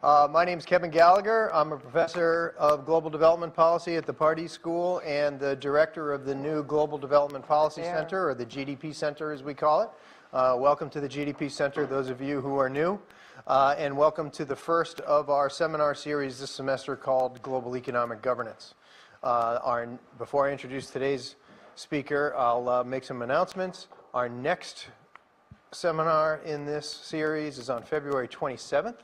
My name is Kevin Gallagher. I'm a professor of Global Development Policy at the Pardee School and the director of the new Global Development Policy Center, or the GDP Center as we call it. Welcome to the GDP Center, those of you who are new, and welcome to the first of our seminar series this semester called Global Economic Governance. Before I introduce today's speaker, I'll make some announcements. Our next seminar in this series is on February 27th.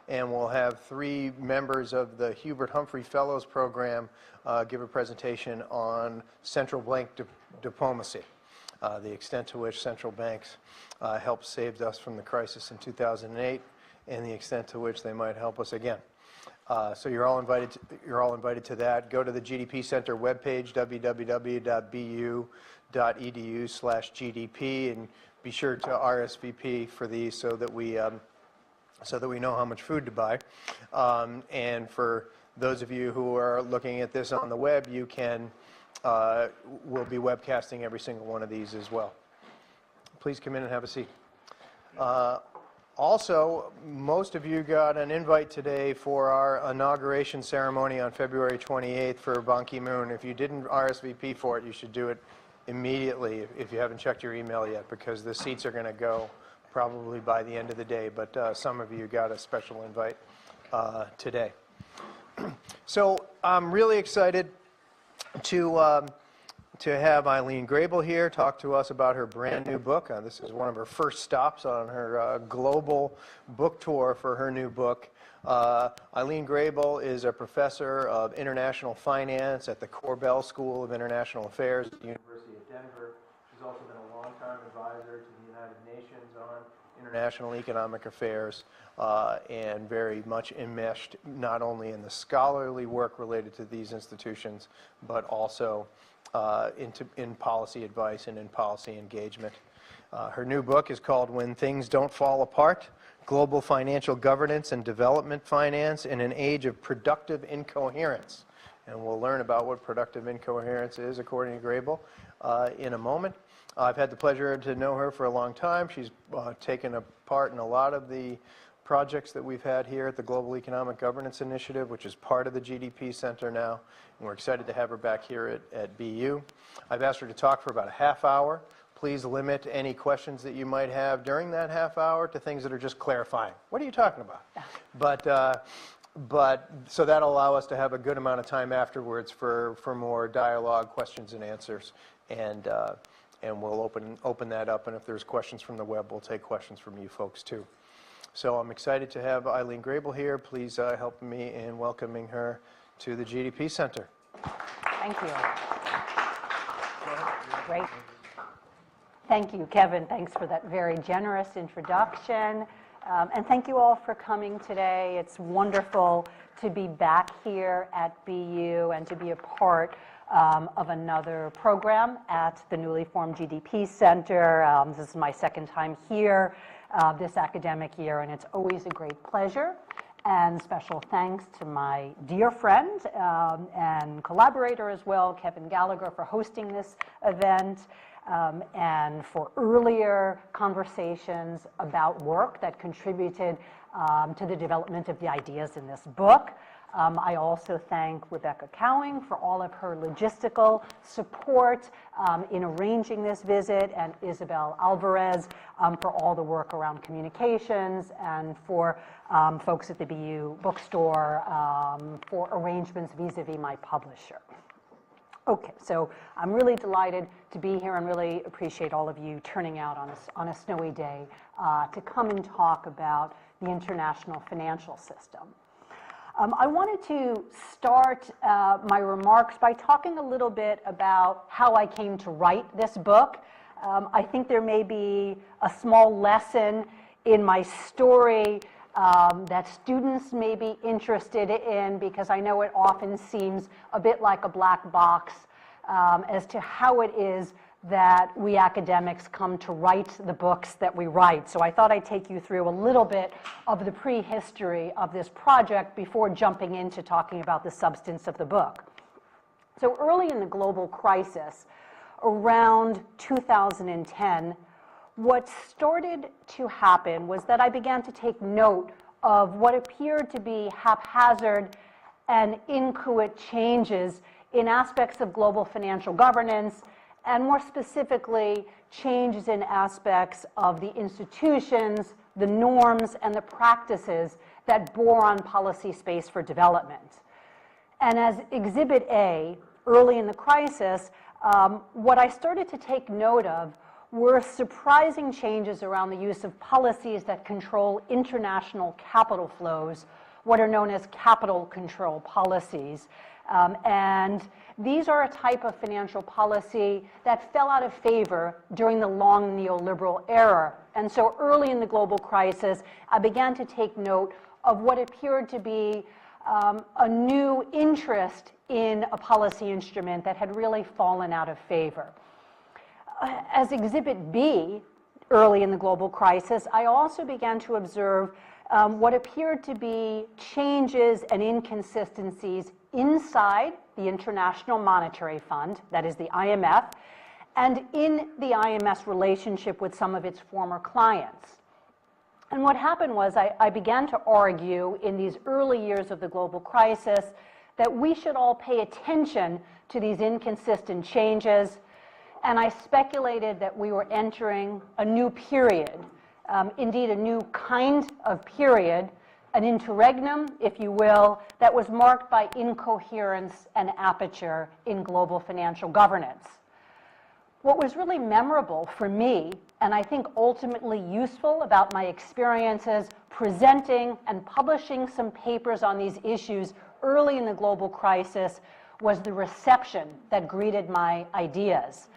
And we'll have 3 members of the Hubert Humphrey Fellows Program give a presentation on central bank diplomacy, the extent to which central banks helped save us from the crisis in 2008, and the extent to which they might help us again. So you're all invited to that. Go to the GDP Center webpage, www.bu.edu/GDP, and be sure to RSVP for these so that we know how much food to buy. And for those of you who are looking at this on the web, you can, we'll be webcasting every single one of these as well. Please come in and have a seat. Also, most of you got an invite today for our inauguration ceremony on February 28th for Ban Ki-moon. If you didn't RSVP for it, you should do it immediately if you haven't checked your email yet, because the seats are going to go probably by the end of the day, but some of you got a special invite today. So I'm really excited to have Ilene Grabel here talk to us about her brand new book. This is one of her first stops on her global book tour for her new book. Ilene Grabel is a professor of international finance at the Korbel School of International Affairs at the University of Denver. She's also been a long-time advisor to the United Nations on international economic affairs, and very much enmeshed not only in the scholarly work related to these institutions, but also in policy advice and in policy engagement. Her new book is called When Things Don't Fall Apart: Global Financial Governance and Development Finance in an Age of Productive Incoherence. And we'll learn about what productive incoherence is, according to Grabel, in a moment. I've had the pleasure to know her for a long time. She's taken a part in a lot of the projects that we've had here at the Global Economic Governance Initiative, which is part of the GDP Center now. And we're excited to have her back here at BU. I've asked her to talk for about a half hour. Please limit any questions that you might have during that half hour to things that are just clarifying. What are you talking about? But so that'll allow us to have a good amount of time afterwards for more dialogue, questions and answers, and we'll open that up, and if there's questions from the web, we'll take questions from you folks too. So I'm excited to have Ilene Grabel here. Please help me in welcoming her to the GDP Center. Thank you. Great. Thank you, Kevin. Thanks for that very generous introduction. And thank you all for coming today. It's wonderful to be back here at BU and to be a part of another program at the newly formed GDP Center. This is my second time here this academic year, and it's always a great pleasure. And special thanks to my dear friend and collaborator as well, Kevin Gallagher, for hosting this event. And for earlier conversations about work that contributed to the development of the ideas in this book. I also thank Rebecca Cowing for all of her logistical support in arranging this visit, and Isabel Alvarez for all the work around communications, and for folks at the BU bookstore for arrangements vis-a-vis my publisher. Okay, so I'm really delighted to be here and really appreciate all of you turning out on a snowy day to come and talk about the international financial system. I wanted to start my remarks by talking a little bit about how I came to write this book. I think there may be a small lesson in my story that students may be interested in, because I know it often seems a bit like a black box as to how it is that we academics come to write the books that we write. So I thought I'd take you through a little bit of the prehistory of this project before jumping into talking about the substance of the book. So early in the global crisis, around 2010, what started to happen was that I began to take note of what appeared to be haphazard and inchoate changes in aspects of global financial governance, and more specifically, changes in aspects of the institutions, the norms, and the practices that bore on policy space for development. And as Exhibit A, early in the crisis, what I started to take note of were surprising changes around the use of policies that control international capital flows, what are known as capital control policies. And these are a type of financial policy that fell out of favor during the long neoliberal era. And so early in the global crisis, I began to take note of what appeared to be a new interest in a policy instrument that had really fallen out of favor. As Exhibit B, early in the global crisis, I also began to observe what appeared to be changes and inconsistencies inside the International Monetary Fund, that is the IMF, and in the IMF's relationship with some of its former clients. And what happened was I began to argue in these early years of the global crisis that we should all pay attention to these inconsistent changes, and I speculated that we were entering a new period, indeed a new kind of period, an interregnum, if you will, that was marked by incoherence and aperture in global financial governance. What was really memorable for me, and I think ultimately useful about my experiences presenting and publishing some papers on these issues early in the global crisis, was the reception that greeted my ideas.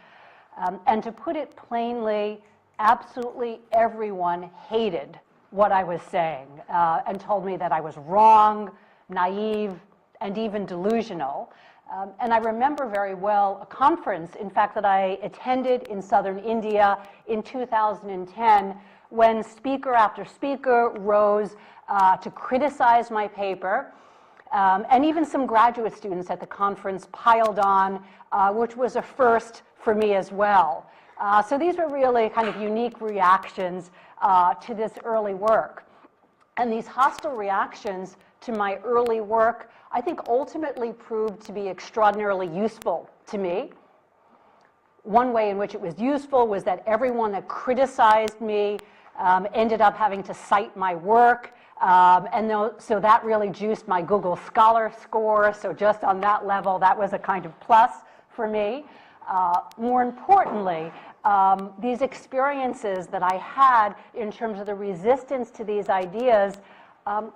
And to put it plainly, absolutely everyone hated what I was saying and told me that I was wrong, naive, and even delusional. And I remember very well a conference, in fact, that I attended in southern India in 2010 when speaker after speaker rose to criticize my paper. And even some graduate students at the conference piled on, which was a first for me as well. So these were really kind of unique reactions to this early work. And these hostile reactions to my early work, I think ultimately proved to be extraordinarily useful to me. One way in which it was useful was that everyone that criticized me ended up having to cite my work. So that really juiced my Google Scholar score. So just on that level, that was a kind of plus for me. More importantly, these experiences that I had in terms of the resistance to these ideas,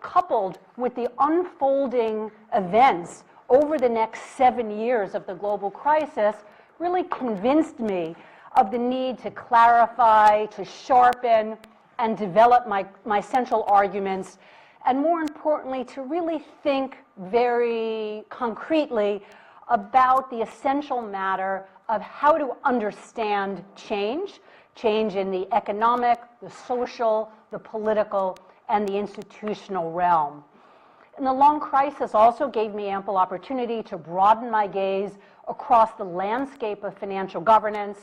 coupled with the unfolding events over the next 7 years of the global crisis, really convinced me of the need to clarify, to sharpen, and develop my central arguments, and more importantly, to really think very concretely about the essential matter of how to understand change in the economic, the social, the political, and the institutional realm. And the long crisis also gave me ample opportunity to broaden my gaze across the landscape of financial governance.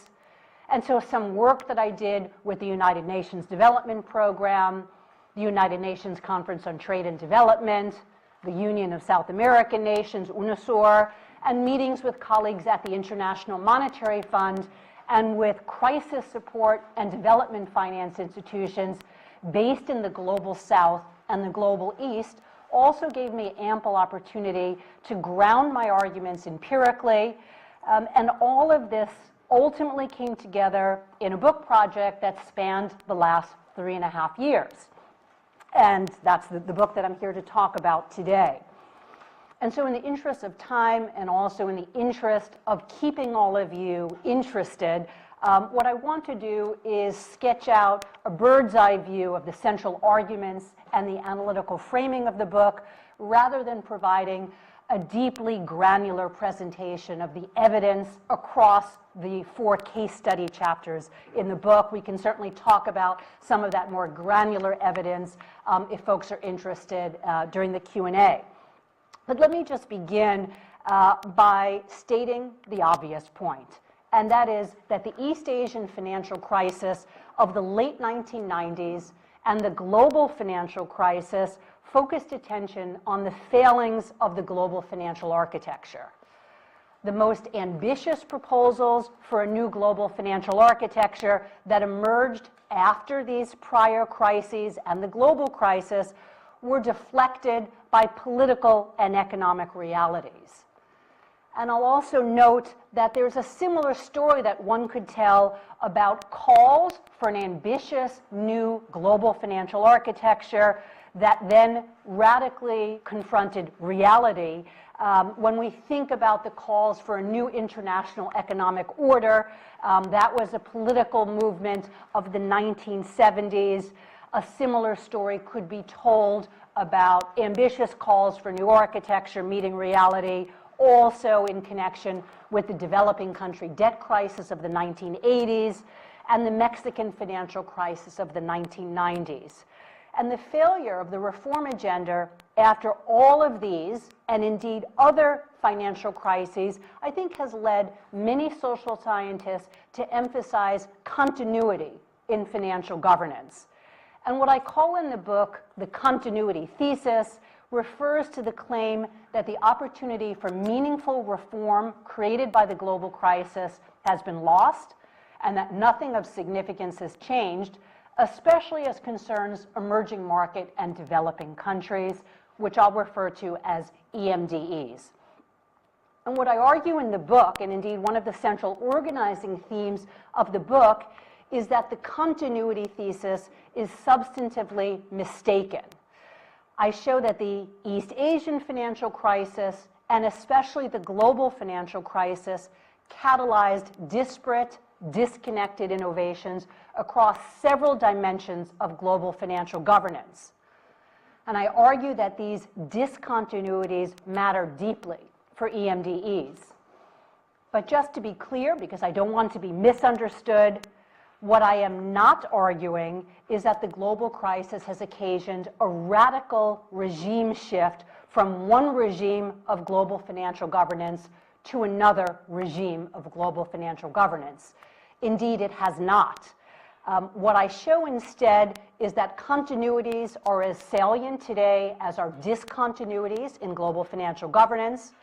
And so some work that I did with the United Nations Development Program, the United Nations Conference on Trade and Development, the Union of South American Nations, UNASUR, and meetings with colleagues at the International Monetary Fund and with crisis support and development finance institutions based in the Global South and the Global East also gave me ample opportunity to ground my arguments empirically. And all of this ultimately came together in a book project that spanned the last 3.5 years. And that's the book that I'm here to talk about today. And so in the interest of time and also in the interest of keeping all of you interested, what I want to do is sketch out a bird's eye view of the central arguments and the analytical framing of the book, rather than providing a deeply granular presentation of the evidence across the 4 case study chapters in the book. We can certainly talk about some of that more granular evidence if folks are interested during the Q&A. But let me just begin by stating the obvious point, and that is that the East Asian financial crisis of the late 1990s and the global financial crisis focused attention on the failings of the global financial architecture. The most ambitious proposals for a new global financial architecture that emerged after these prior crises and the global crisis were deflected by political and economic realities. And I'll also note that there's a similar story that one could tell about calls for an ambitious new global financial architecture that then radically confronted reality. When we think about the calls for a new international economic order, that was a political movement of the 1970s. A similar story could be told about ambitious calls for new architecture meeting reality, also in connection with the developing country debt crisis of the 1980s and the Mexican financial crisis of the 1990s. And the failure of the reform agenda after all of these, and indeed other financial crises, I think has led many social scientists to emphasize continuity in financial governance. And what I call in the book the Continuity Thesis refers to the claim that the opportunity for meaningful reform created by the global crisis has been lost, and that nothing of significance has changed, especially as concerns emerging market and developing countries, which I'll refer to as EMDEs. And what I argue in the book, and indeed one of the central organizing themes of the book, is that the continuity thesis is substantively mistaken. I show that the East Asian financial crisis, and especially the global financial crisis, catalyzed disparate, disconnected innovations across several dimensions of global financial governance. And I argue that these discontinuities matter deeply for EMDEs. But just to be clear, because I don't want to be misunderstood, what I am not arguing is that the global crisis has occasioned a radical regime shift from one regime of global financial governance to another regime of global financial governance. Indeed, it has not. What I show instead is that continuities are as salient today as are discontinuities in global financial governance.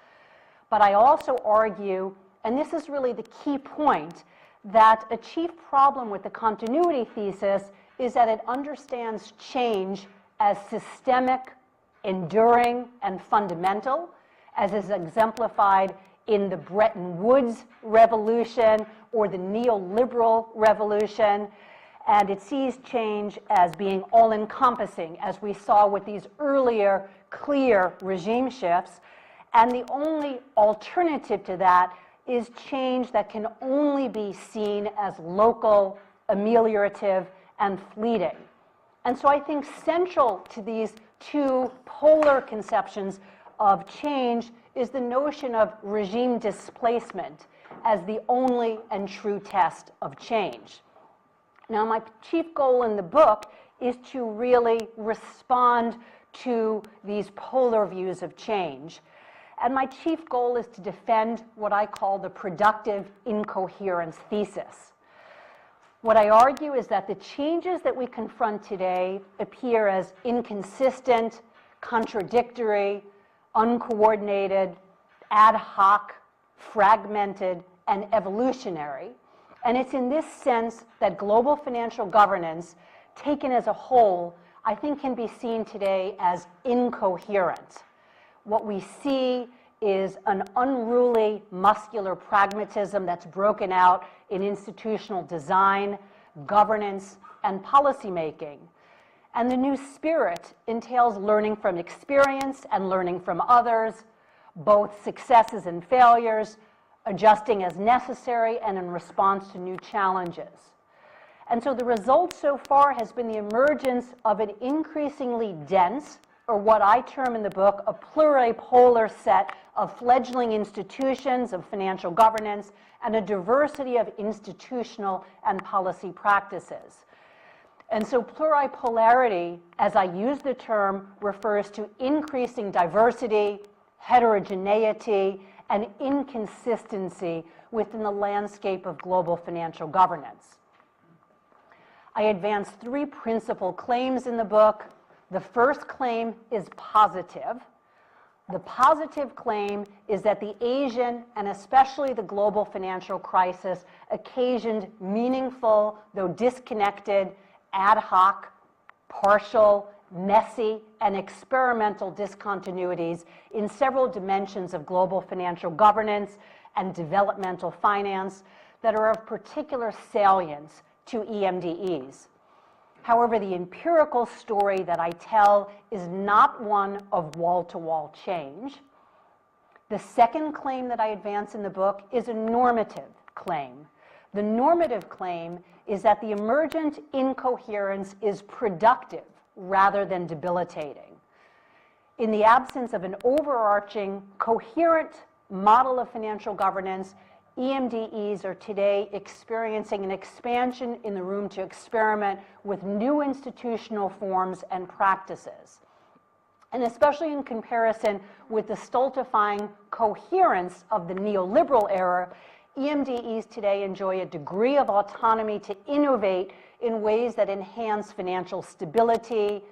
But I also argue, and this is really the key point, that a chief problem with the continuity thesis is that it understands change as systemic, enduring, and fundamental, as is exemplified in the Bretton Woods revolution or the neoliberal revolution. And it sees change as being all-encompassing, as we saw with these earlier clear regime shifts. And the only alternative to that is change that can only be seen as local, ameliorative, and fleeting. And so I think central to these two polar conceptions of change is the notion of regime displacement as the only and true test of change. Now, my chief goal in the book is to really respond to these polar views of change. And my chief goal is to defend what I call the productive incoherence thesis. What I argue is that the changes that we confront today appear as inconsistent, contradictory, uncoordinated, ad hoc, fragmented, and evolutionary. And it's in this sense that global financial governance, taken as a whole, I think can be seen today as incoherent. What we see is an unruly muscular pragmatism that's broken out in institutional design, governance, and policymaking. And the new spirit entails learning from experience and learning from others, both successes and failures, adjusting as necessary and in response to new challenges. And so the result so far has been the emergence of an increasingly dense, or what I term in the book, a pluripolar set of fledgling institutions of financial governance and a diversity of institutional and policy practices. And so pluripolarity, as I use the term, refers to increasing diversity, heterogeneity, and inconsistency within the landscape of global financial governance. I advance 3 principal claims in the book. The first claim is positive. The positive claim is that the Asian and especially the global financial crisis occasioned meaningful, though disconnected, ad hoc, partial, messy, and experimental discontinuities in several dimensions of global financial governance and developmental finance that are of particular salience to EMDEs. However, the empirical story that I tell is not one of wall-to-wall change. The second claim that I advance in the book is a normative claim. The normative claim is that the emergent incoherence is productive rather than debilitating. In the absence of an overarching, coherent model of financial governance, EMDEs are today experiencing an expansion in the room to experiment with new institutional forms and practices. And especially in comparison with the stultifying coherence of the neoliberal era, EMDEs today enjoy a degree of autonomy to innovate in ways that enhance financial stability,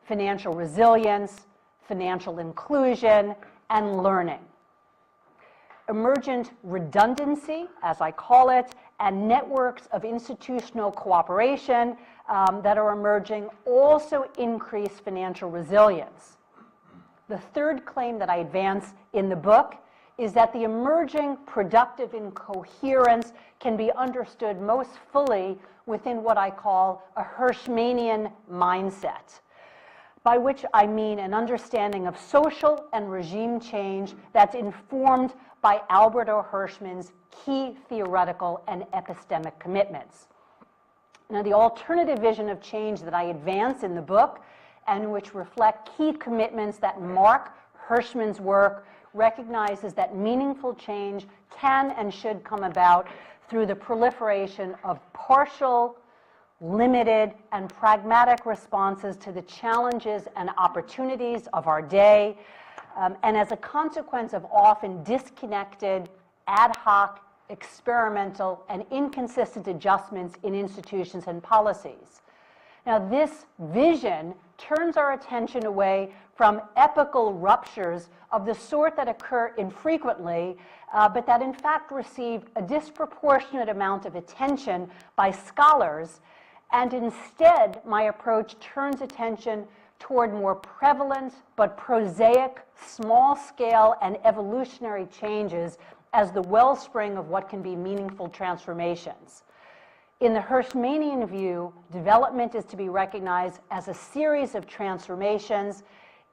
financial resilience, financial inclusion, and learning. Emergent redundancy, as I call it, and networks of institutional cooperation that are emerging also increase financial resilience. The third claim that I advance in the book is that the emerging productive incoherence can be understood most fully within what I call a Hirschmanian mindset, by which I mean an understanding of social and regime change that's informed by Alberto Hirschman's key theoretical and epistemic commitments. Now, the alternative vision of change that I advance in the book, and which reflect key commitments that mark Hirschman's work, recognizes that meaningful change can and should come about through the proliferation of partial, limited, and pragmatic responses to the challenges and opportunities of our day, and as a consequence of often disconnected, ad hoc, experimental, and inconsistent adjustments in institutions and policies. Now, this vision turns our attention away from epical ruptures of the sort that occur infrequently, but that in fact receive a disproportionate amount of attention by scholars, and instead my approach turns attention toward more prevalent but prosaic, small-scale, and evolutionary changes as the wellspring of what can be meaningful transformations. In the Hirschmanian view, development is to be recognized as a series of transformations,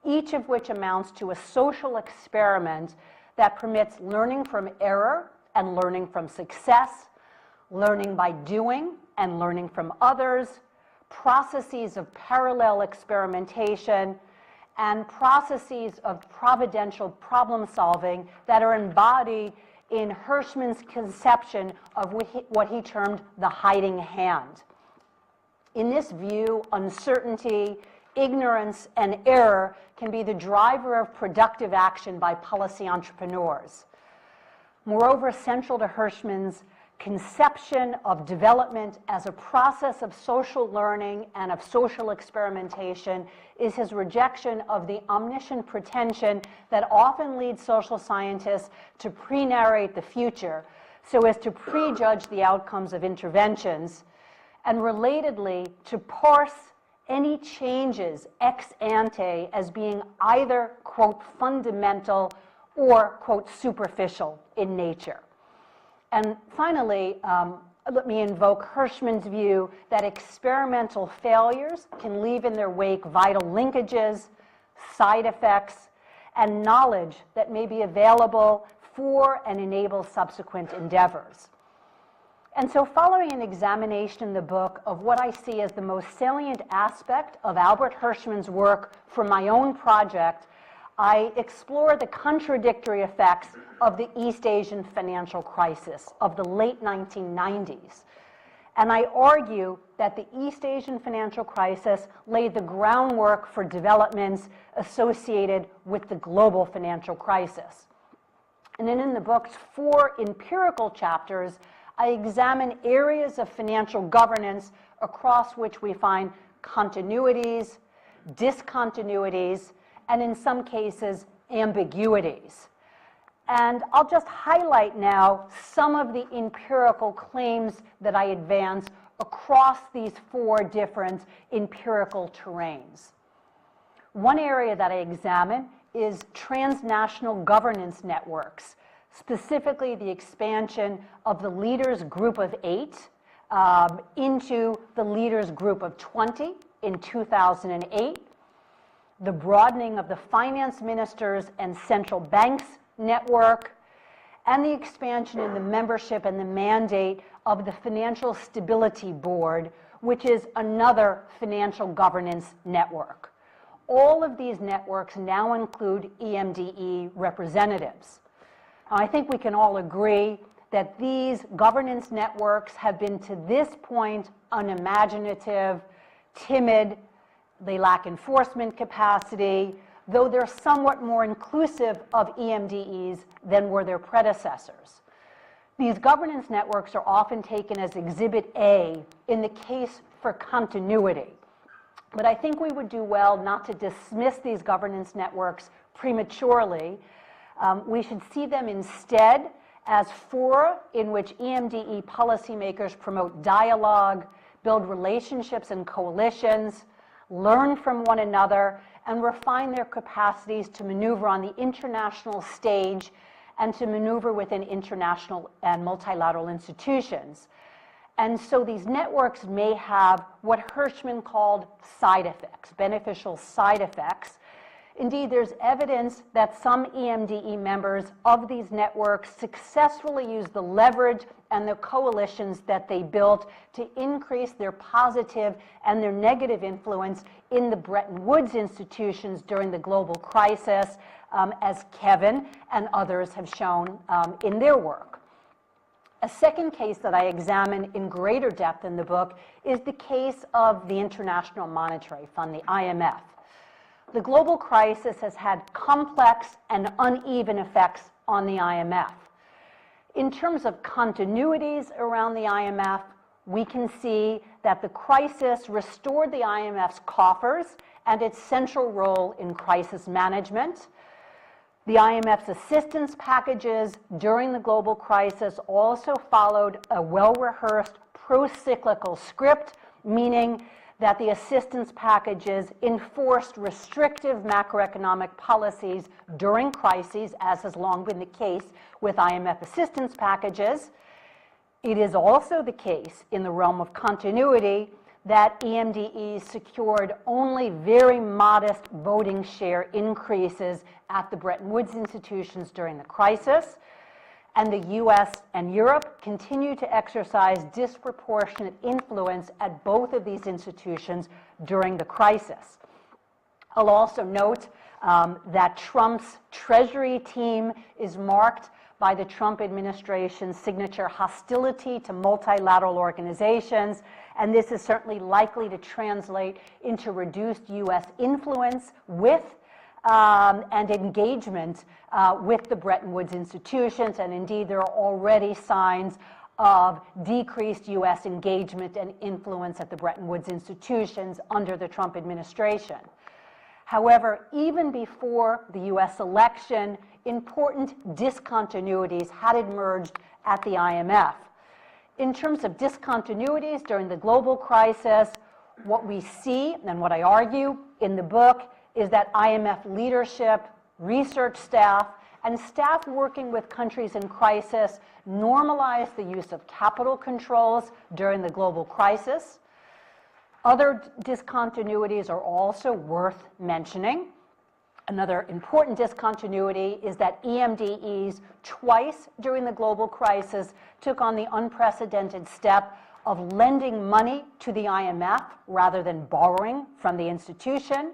each of which amounts to a social experiment that permits learning from error and learning from success, learning by doing and learning from others, processes of parallel experimentation, and processes of providential problem solving that are embodied in Hirschman's conception of what he termed the hiding hand. In this view, uncertainty, ignorance, and error can be the driver of productive action by policy entrepreneurs. Moreover, central to Hirschman's conception of development as a process of social learning and of social experimentation is his rejection of the omniscient pretension that often leads social scientists to pre-narrate the future so as to prejudge the outcomes of interventions, and relatedly to parse any changes ex ante as being either, quote, fundamental or, quote, superficial in nature. And finally, let me invoke Hirschman's view that experimental failures can leave in their wake vital linkages, side effects, and knowledge that may be available for and enable subsequent endeavors. And so following an examination in the book of what I see as the most salient aspect of Albert Hirschman's work for my own project, I explore the contradictory effects of the East Asian financial crisis of the late 1990s. And I argue that the East Asian financial crisis laid the groundwork for developments associated with the global financial crisis. And then in the book's 4 empirical chapters, I examine areas of financial governance across which we find continuities, discontinuities, and in some cases, ambiguities. And I'll just highlight now some of the empirical claims that I advance across these four different empirical terrains. One area that I examine is transnational governance networks, specifically the expansion of the Leaders Group of 8 into the Leaders Group of 20 in 2008, the broadening of the finance ministers and central banks network, and the expansion in the membership and the mandate of the Financial Stability Board, which is another financial governance network. All of these networks now include EMDE representatives. Now, I think we can all agree that these governance networks have been to this point unimaginative, timid, they lack enforcement capacity, though they're somewhat more inclusive of EMDEs than were their predecessors. These governance networks are often taken as Exhibit A in the case for continuity. But I think we would do well not to dismiss these governance networks prematurely. We should see them instead as fora in which EMDE policymakers promote dialogue, build relationships and coalitions, learn from one another, and refine their capacities to maneuver on the international stage and to maneuver within international and multilateral institutions. And so these networks may have what Hirschman called side effects, beneficial side effects. Indeed, there's evidence that some EMDE members of these networks successfully use the leverage and the coalitions that they built to increase their positive and their negative influence in the Bretton Woods institutions during the global crisis, as Kevin and others have shown in their work. A second case that I examine in greater depth in the book is the case of the International Monetary Fund, the IMF. The global crisis has had complex and uneven effects on the IMF. In terms of continuities around the IMF, we can see that the crisis restored the IMF's coffers and its central role in crisis management. The IMF's assistance packages during the global crisis also followed a well-rehearsed pro-cyclical script, meaning that the assistance packages enforced restrictive macroeconomic policies during crises, as has long been the case with IMF assistance packages. It is also the case in the realm of continuity that EMDEs secured only very modest voting share increases at the Bretton Woods institutions during the crisis, and the US and Europe continue to exercise disproportionate influence at both of these institutions during the crisis. I'll also note that Trump's Treasury team is marked by the Trump administration's signature hostility to multilateral organizations, and this is certainly likely to translate into reduced US influence with and engagement with the Bretton Woods institutions, and indeed there are already signs of decreased US engagement and influence at the Bretton Woods institutions under the Trump administration. However, even before the US election, important discontinuities had emerged at the IMF. In terms of discontinuities during the global crisis, what we see, and what I argue in the book, is that IMF leadership, research staff, and staff working with countries in crisis normalized the use of capital controls during the global crisis. Other discontinuities are also worth mentioning. Another important discontinuity is that EMDEs twice during the global crisis took on the unprecedented step of lending money to the IMF rather than borrowing from the institution.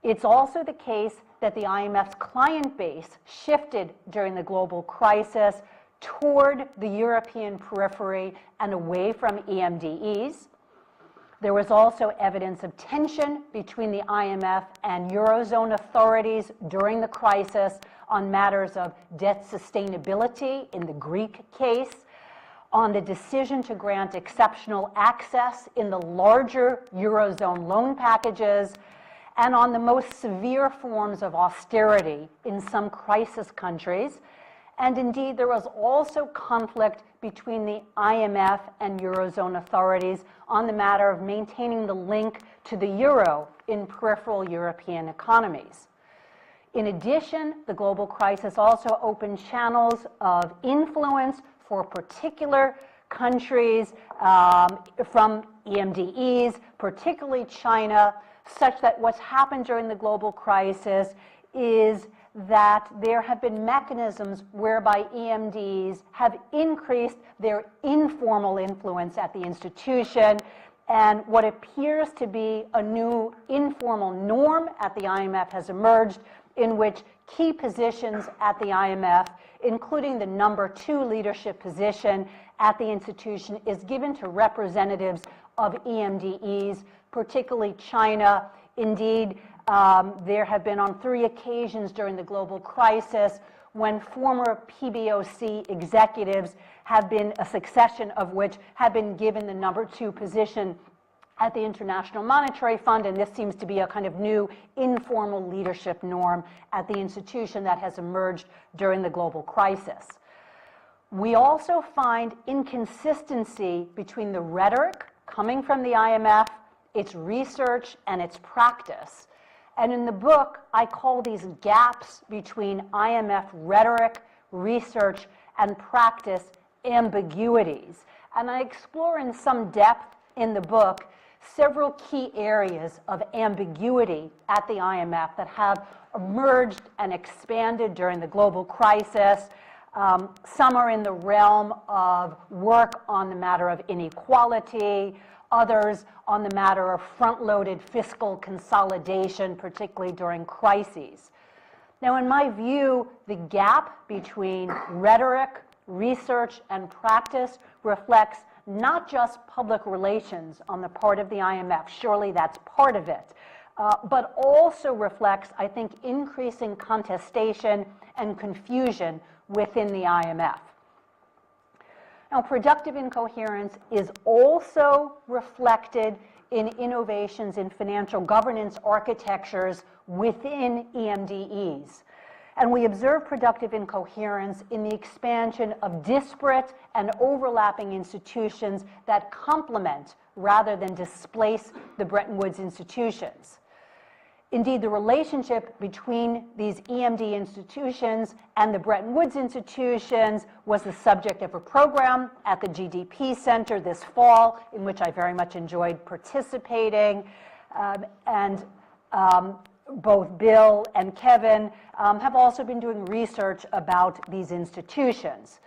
It's also the case that the IMF's client base shifted during the global crisis toward the European periphery and away from EMDEs. There was also evidence of tension between the IMF and Eurozone authorities during the crisis on matters of debt sustainability in the Greek case. on the decision to grant exceptional access in the larger Eurozone loan packages, and on the most severe forms of austerity in some crisis countries. And indeed, there was also conflict between the IMF and Eurozone authorities on the matter of maintaining the link to the euro in peripheral European economies. In addition, the global crisis also opened channels of influence for particular countries from EMDEs, particularly China, such that what's happened during the global crisis is that there have been mechanisms whereby EMDs have increased their informal influence at the institution, and what appears to be a new informal norm at the IMF has emerged, in which key positions at the IMF, including the #2 leadership position at the institution, is given to representatives of EMDEs, particularly China. Indeed, there have been on 3 occasions during the global crisis when former PBOC executives have been, a succession of which have been given the #2 position at the International Monetary Fund, and this seems to be a kind of new informal leadership norm at the institution that has emerged during the global crisis. We also find inconsistency between the rhetoric coming from the IMF, its research, and its practice. And in the book, I call these gaps between IMF rhetoric, research, and practice ambiguities. And I explore in some depth in the book several key areas of ambiguity at the IMF that have emerged and expanded during the global crisis. Some are in the realm of work on the matter of inequality, others on the matter of front-loaded fiscal consolidation, particularly during crises. Now, in my view, the gap between rhetoric, research, and practice reflects not just public relations on the part of the IMF, surely that's part of it, but also reflects, I think, increasing contestation and confusion within the IMF. Now, productive incoherence is also reflected in innovations in financial governance architectures within EMDEs. And we observe productive incoherence in the expansion of disparate and overlapping institutions that complement rather than displace the Bretton Woods institutions. Indeed, the relationship between these EMD institutions and the Bretton Woods institutions was the subject of a program at the GDP Center this fall, in which I very much enjoyed participating. Both Bill and Kevin have also been doing research about these institutions.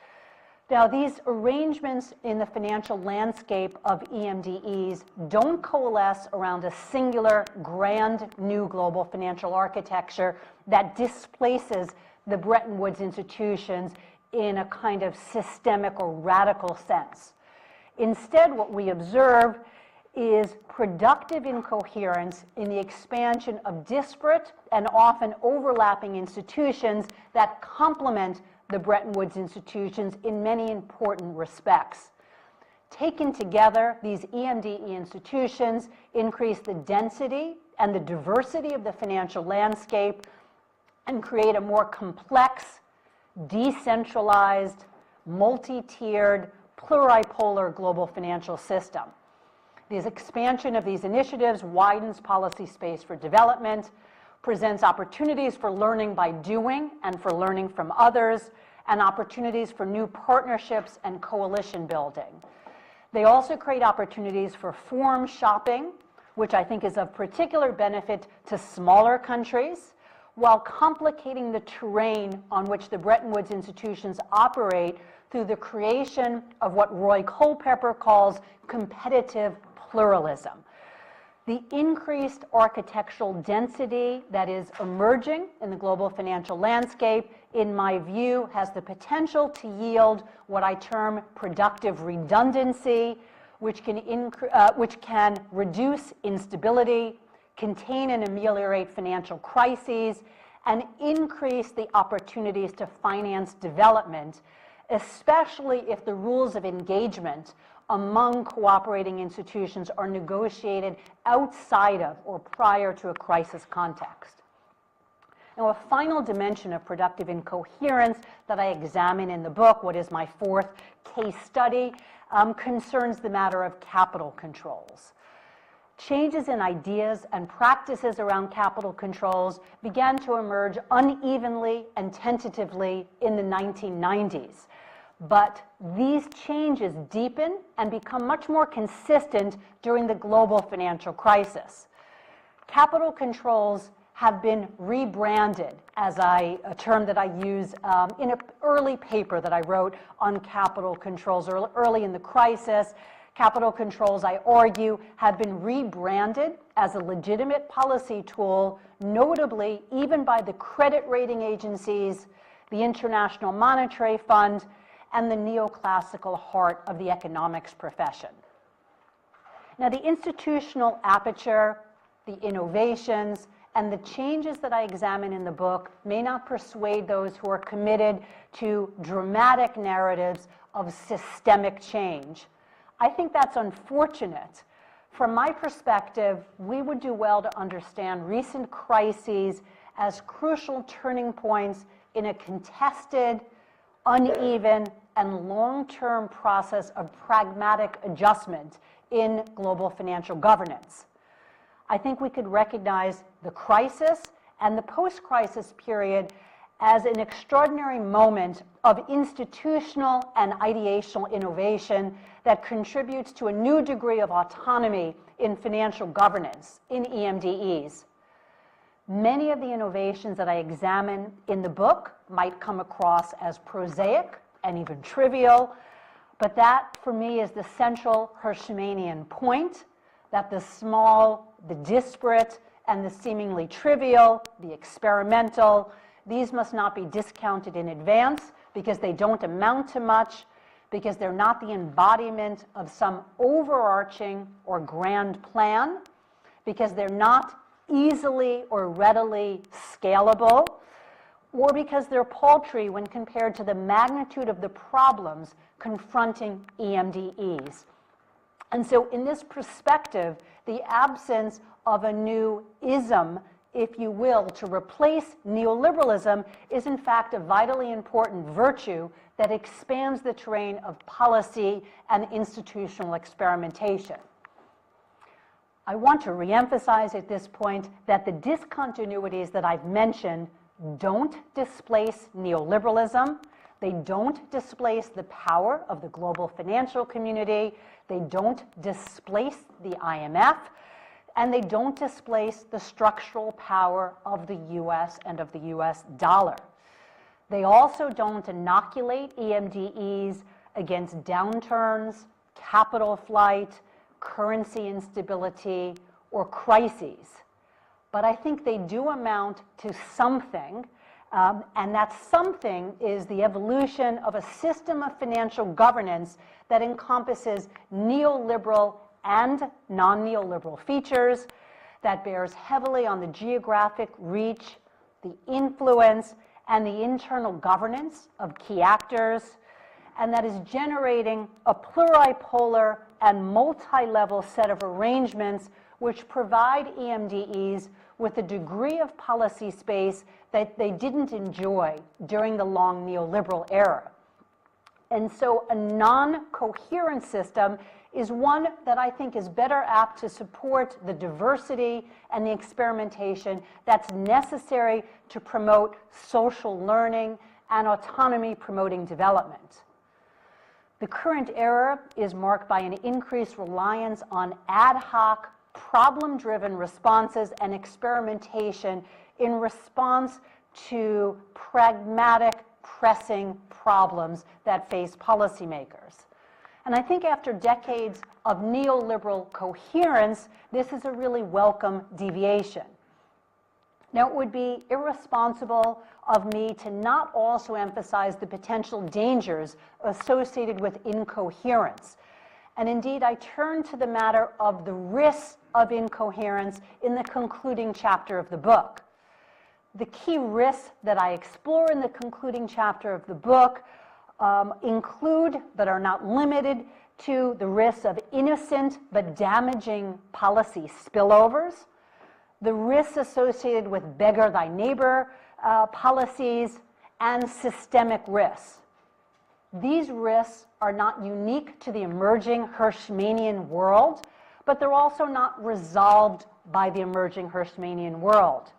Now, these arrangements in the financial landscape of EMDEs don't coalesce around a singular, grand, new global financial architecture that displaces the Bretton Woods institutions in a kind of systemic or radical sense. Instead, what we observe is productive incoherence in the expansion of disparate and often overlapping institutions that complement the Bretton Woods institutions in many important respects. Taken together, these EMDE institutions increase the density and the diversity of the financial landscape and create a more complex, decentralized, multi-tiered, pluripolar global financial system. The expansion of these initiatives widens policy space for development, presents opportunities for learning by doing and for learning from others, and opportunities for new partnerships and coalition building. They also create opportunities for forum shopping, which I think is of particular benefit to smaller countries, while complicating the terrain on which the Bretton Woods institutions operate through the creation of what Roy Culpepper calls competitive pluralism. The increased architectural density that is emerging in the global financial landscape, in my view, has the potential to yield what I term productive redundancy, which can reduce instability, contain and ameliorate financial crises, and increase the opportunities to finance development, especially if the rules of engagement among cooperating institutions are negotiated outside of or prior to a crisis context. Now, a final dimension of productive incoherence that I examine in the book, what is my fourth case study, concerns the matter of capital controls. Changes in ideas and practices around capital controls began to emerge unevenly and tentatively in the 1990s. But these changes deepen and become much more consistent during the global financial crisis. Capital controls have been rebranded as a term that I use in an early paper that I wrote on capital controls early in the crisis. Capital controls, I argue, have been rebranded as a legitimate policy tool, notably even by the credit rating agencies, the International Monetary Fund, and the neoclassical heart of the economics profession. Now, the institutional aperture, the innovations, and the changes that I examine in the book may not persuade those who are committed to dramatic narratives of systemic change. I think that's unfortunate. From my perspective, we would do well to understand recent crises as crucial turning points in a contested, uneven, and long-term process of pragmatic adjustment in global financial governance. I think we could recognize the crisis and the post-crisis period as an extraordinary moment of institutional and ideational innovation that contributes to a new degree of autonomy in financial governance, in EMDEs. Many of the innovations that I examine in the book might come across as prosaic and even trivial, but that, for me, is the central Hirschmanian point, that the small, the disparate, and the seemingly trivial, the experimental, these must not be discounted in advance because they don't amount to much, because they're not the embodiment of some overarching or grand plan, because they're not easily or readily scalable, or because they're paltry when compared to the magnitude of the problems confronting EMDEs. And so in this perspective, the absence of a new ism, if you will, to replace neoliberalism is in fact a vitally important virtue that expands the terrain of policy and institutional experimentation. I want to reemphasize at this point that the discontinuities that I've mentioned don't displace neoliberalism. They don't displace the power of the global financial community. They don't displace the IMF. And they don't displace the structural power of the US and of the US dollar. They also don't inoculate EMDEs against downturns, capital flight, currency instability, or crises. But I think they do amount to something, and that something is the evolution of a system of financial governance that encompasses neoliberal and non-neoliberal features, that bears heavily on the geographic reach, the influence, and the internal governance of key actors, and that is generating a pluripolar and multi-level set of arrangements which provide EMDEs with a degree of policy space that they didn't enjoy during the long neoliberal era. And so a non-coherent system is one that I think is better apt to support the diversity and the experimentation that's necessary to promote social learning and autonomy promoting development. The current era is marked by an increased reliance on ad hoc, problem-driven responses and experimentation in response to pragmatic, pressing problems that face policymakers. And I think after decades of neoliberal coherence, this is a really welcome deviation. Now, it would be irresponsible of me to not also emphasize the potential dangers associated with incoherence. And indeed, I turn to the matter of the risks of incoherence in the concluding chapter of the book. The key risks that I explore in the concluding chapter of the book include, but are not limited to, the risks of innocent but damaging policy spillovers, the risks associated with beggar thy neighbor policies, and systemic risks. These risks are not unique to the emerging Hirschmanian world, but they're also not resolved by the emerging Hirschmanian world.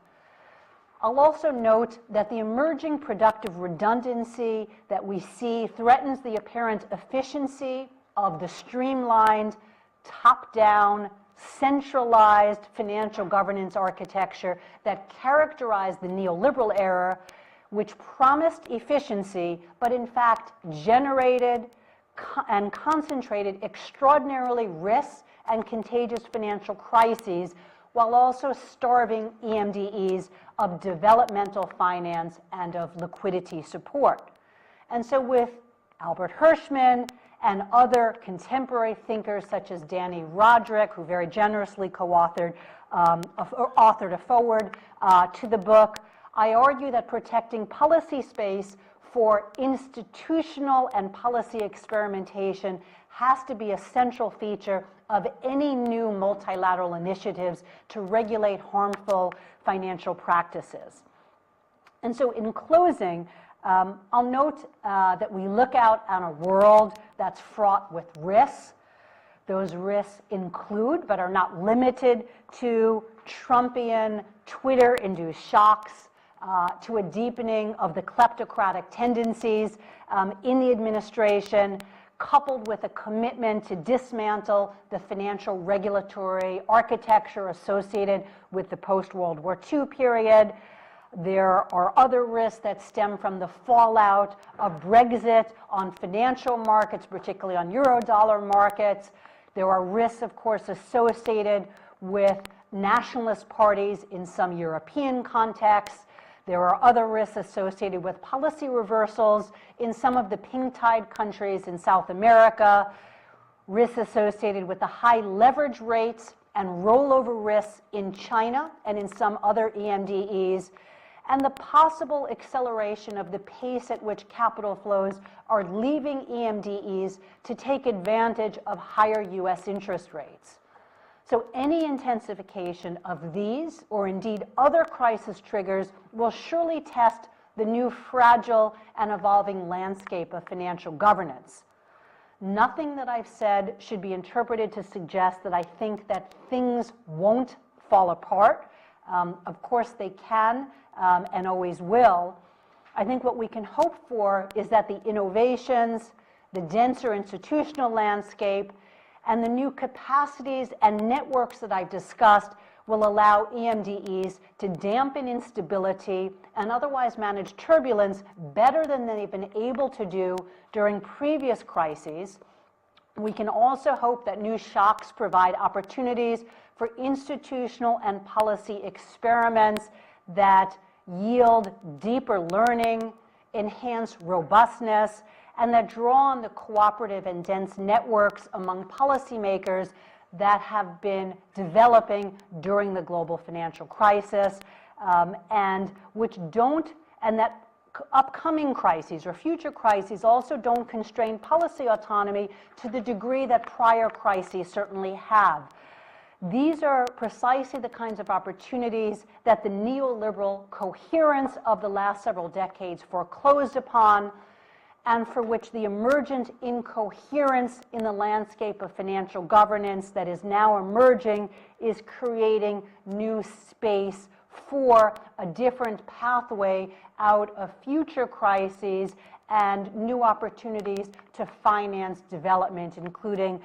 I'll also note that the emerging productive redundancy that we see threatens the apparent efficiency of the streamlined, top-down, centralized financial governance architecture that characterized the neoliberal era, which promised efficiency, but in fact generated and concentrated extraordinarily risks and contagious financial crises, while also starving EMDEs of developmental finance and of liquidity support. And so with Albert Hirschman and other contemporary thinkers such as Danny Roderick, who very generously co-authored authored a foreword to the book, I argue that protecting policy space for institutional and policy experimentation has to be a central feature of any new multilateral initiatives to regulate harmful financial practices. And so in closing, I'll note that we look out on a world that's fraught with risks. Those risks include, but are not limited to, Trumpian, Twitter-induced shocks, to a deepening of the kleptocratic tendencies in the administration, coupled with a commitment to dismantle the financial regulatory architecture associated with the post-World War II period. There are other risks that stem from the fallout of Brexit on financial markets, particularly on Eurodollar markets. There are risks, of course, associated with nationalist parties in some European contexts. There are other risks associated with policy reversals in some of the pink tide countries in South America, risks associated with the high leverage rates and rollover risks in China and in some other EMDEs, and the possible acceleration of the pace at which capital flows are leaving EMDEs to take advantage of higher U.S. interest rates. So any intensification of these, or indeed other crisis triggers, will surely test the new fragile and evolving landscape of financial governance. Nothing that I've said should be interpreted to suggest that I think that things won't fall apart. Of course they can and always will. I think what we can hope for is that the innovations, the denser institutional landscape, and the new capacities and networks that I've discussed will allow EMDEs to dampen instability and otherwise manage turbulence better than they've been able to do during previous crises. We can also hope that new shocks provide opportunities for institutional and policy experiments that yield deeper learning, enhance robustness, and that draw on the cooperative and dense networks among policymakers that have been developing during the global financial crisis, and that upcoming crises or future crises also don't constrain policy autonomy to the degree that prior crises certainly have. These are precisely the kinds of opportunities that the neoliberal coherence of the last several decades foreclosed upon, and for which the emergent incoherence in the landscape of financial governance that is now emerging is creating new space for a different pathway out of future crises and new opportunities to finance development, including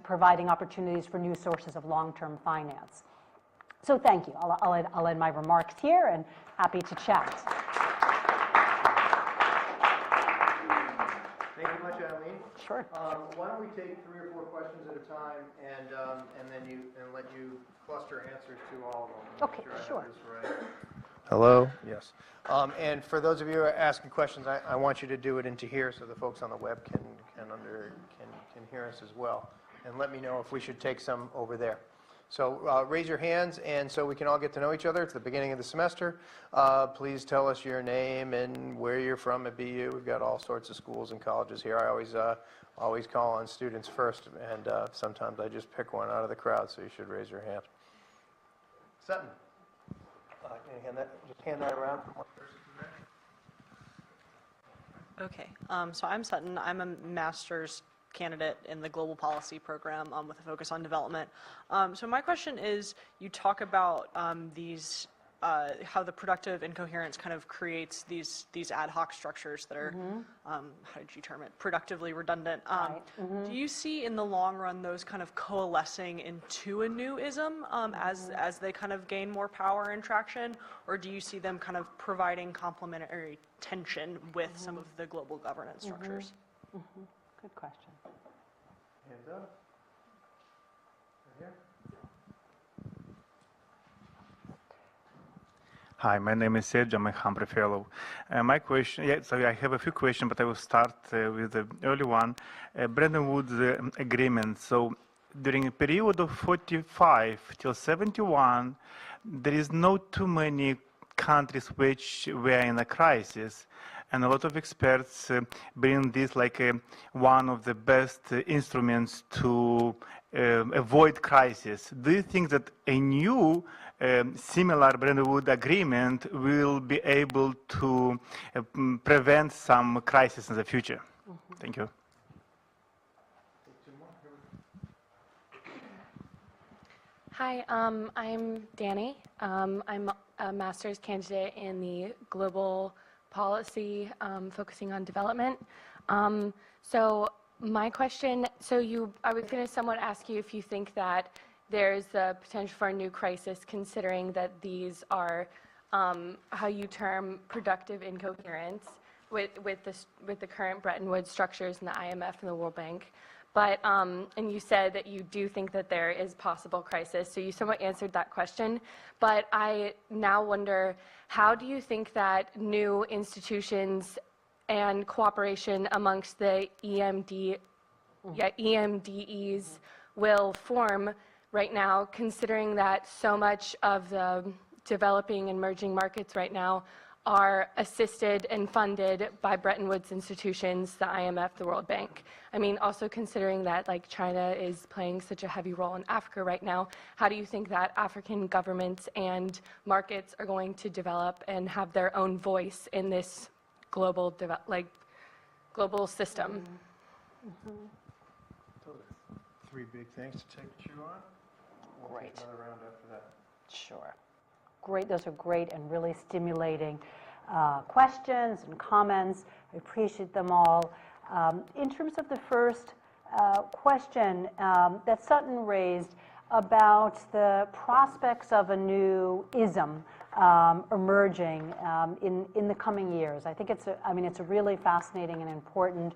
providing opportunities for new sources of long-term finance. So thank you. I'll end my remarks here and happy to chat. Thank you much, Eileen. Sure. Why don't we take 3 or 4 questions at a time, and then let you cluster answers to all of them. Okay, sure. Right. Hello. Yes. And for those of you who are asking questions, I want you to do it into here so the folks on the web can hear us as well. And let me know if we should take some over there. So raise your hands, and so we can all get to know each other. It's the beginning of the semester. Please tell us your name and where you're from at BU. We've got all sorts of schools and colleges here. I always call on students first, and sometimes I just pick one out of the crowd, so you should raise your hand. Sutton. Can you just hand that around from one person to the next? Okay, so I'm Sutton. I'm a master's candidate in the global policy program with a focus on development. So my question is, you talk about how the productive incoherence kind of creates these ad hoc structures that are, how did you term it, productively redundant. Do you see in the long run those kind of coalescing into a new ism as they kind of gain more power and traction, or do you see them kind of providing complementary tension with some of the global governance structures? Good question. Hands up. Right here. Hi, my name is Sergio. I'm a Humphrey Fellow. My question, so I have a few questions, but I will start with the early one. Bretton Woods agreement. So during a period of 45 till 71, there is not too many countries which were in a crisis. And a lot of experts bring this like one of the best instruments to avoid crisis. Do you think that a new similar Bretton Woods agreement will be able to prevent some crisis in the future? Thank you. Hi, I'm Danny. I'm a master's candidate in the global policy focusing on development. So my question, I was going to somewhat ask you if you think that there's the potential for a new crisis, considering that these are how you term productive incoherence with the current Bretton Woods structures in the IMF and the World Bank. But, and you said that you do think that there is possible crisis, so you somewhat answered that question. But I now wonder, how do you think that new institutions and cooperation amongst the EMDEs will form right now, considering that so much of the developing and emerging markets right now are assisted and funded by Bretton Woods institutions, the IMF, the World Bank. I mean, also considering that like China is playing such a heavy role in Africa right now, how do you think that African governments and markets are going to develop and have their own voice in this global global system? Those are three big things to take you on. We'll Great. take another round after that. Sure. Great. Those are great and really stimulating questions and comments. I appreciate them all. In terms of the first question that Sutton raised about the prospects of a new ism emerging in the coming years, I think it's a really fascinating and important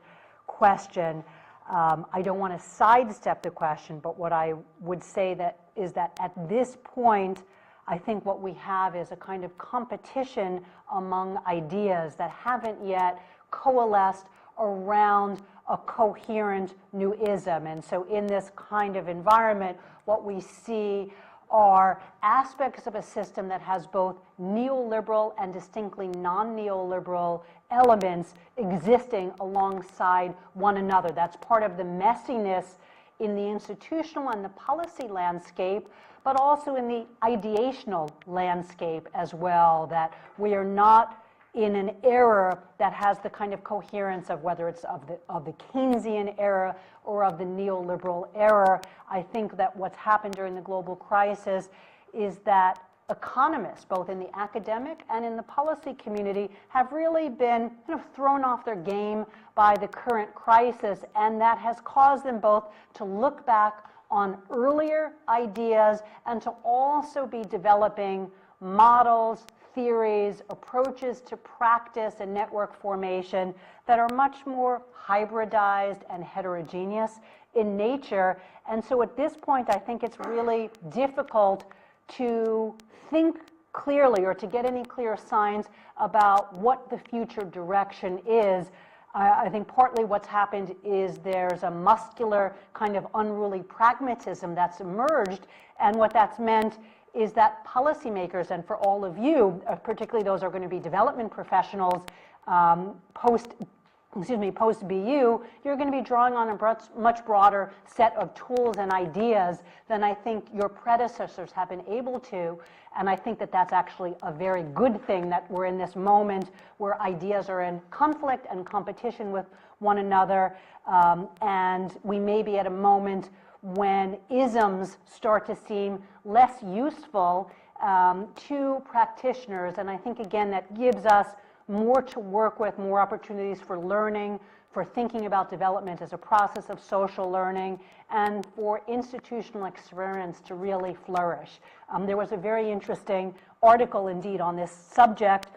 question. I don't want to sidestep the question, but what I would say is that at this point, I think what we have is a kind of competition among ideas that haven't yet coalesced around a coherent new ism. And so in this kind of environment, what we see are aspects of a system that has both neoliberal and distinctly non-neoliberal elements existing alongside one another. That's part of the messiness in the institutional and the policy landscape, but also in the ideational landscape as well, that we are not in an era that has the kind of coherence of whether it's of the Keynesian era or of the neoliberal era. I think that what's happened during the global crisis is that economists, both in the academic and in the policy community, have really been kind of thrown off their game by the current crisis, and that has caused them both to look back on earlier ideas and to also be developing models, theories, approaches to practice and network formation that are much more hybridized and heterogeneous in nature. And so at this point, I think it's really difficult to think clearly or to get any clear signs about what the future direction is. I think partly what's happened is there's a muscular kind of unruly pragmatism that's emerged, and what that's meant is that policymakers, and for all of you, particularly those who are going to be development professionals, post-BU, you're going to be drawing on a much broader set of tools and ideas than I think your predecessors have been able to. And I think that that's actually a very good thing, that we're in this moment where ideas are in conflict and competition with one another. And we may be at a moment when isms start to seem less useful to practitioners. And I think, again, that gives us more to work with, more opportunities for learning, for thinking about development as a process of social learning, and for institutional experiments to really flourish. There was a very interesting article indeed on this subject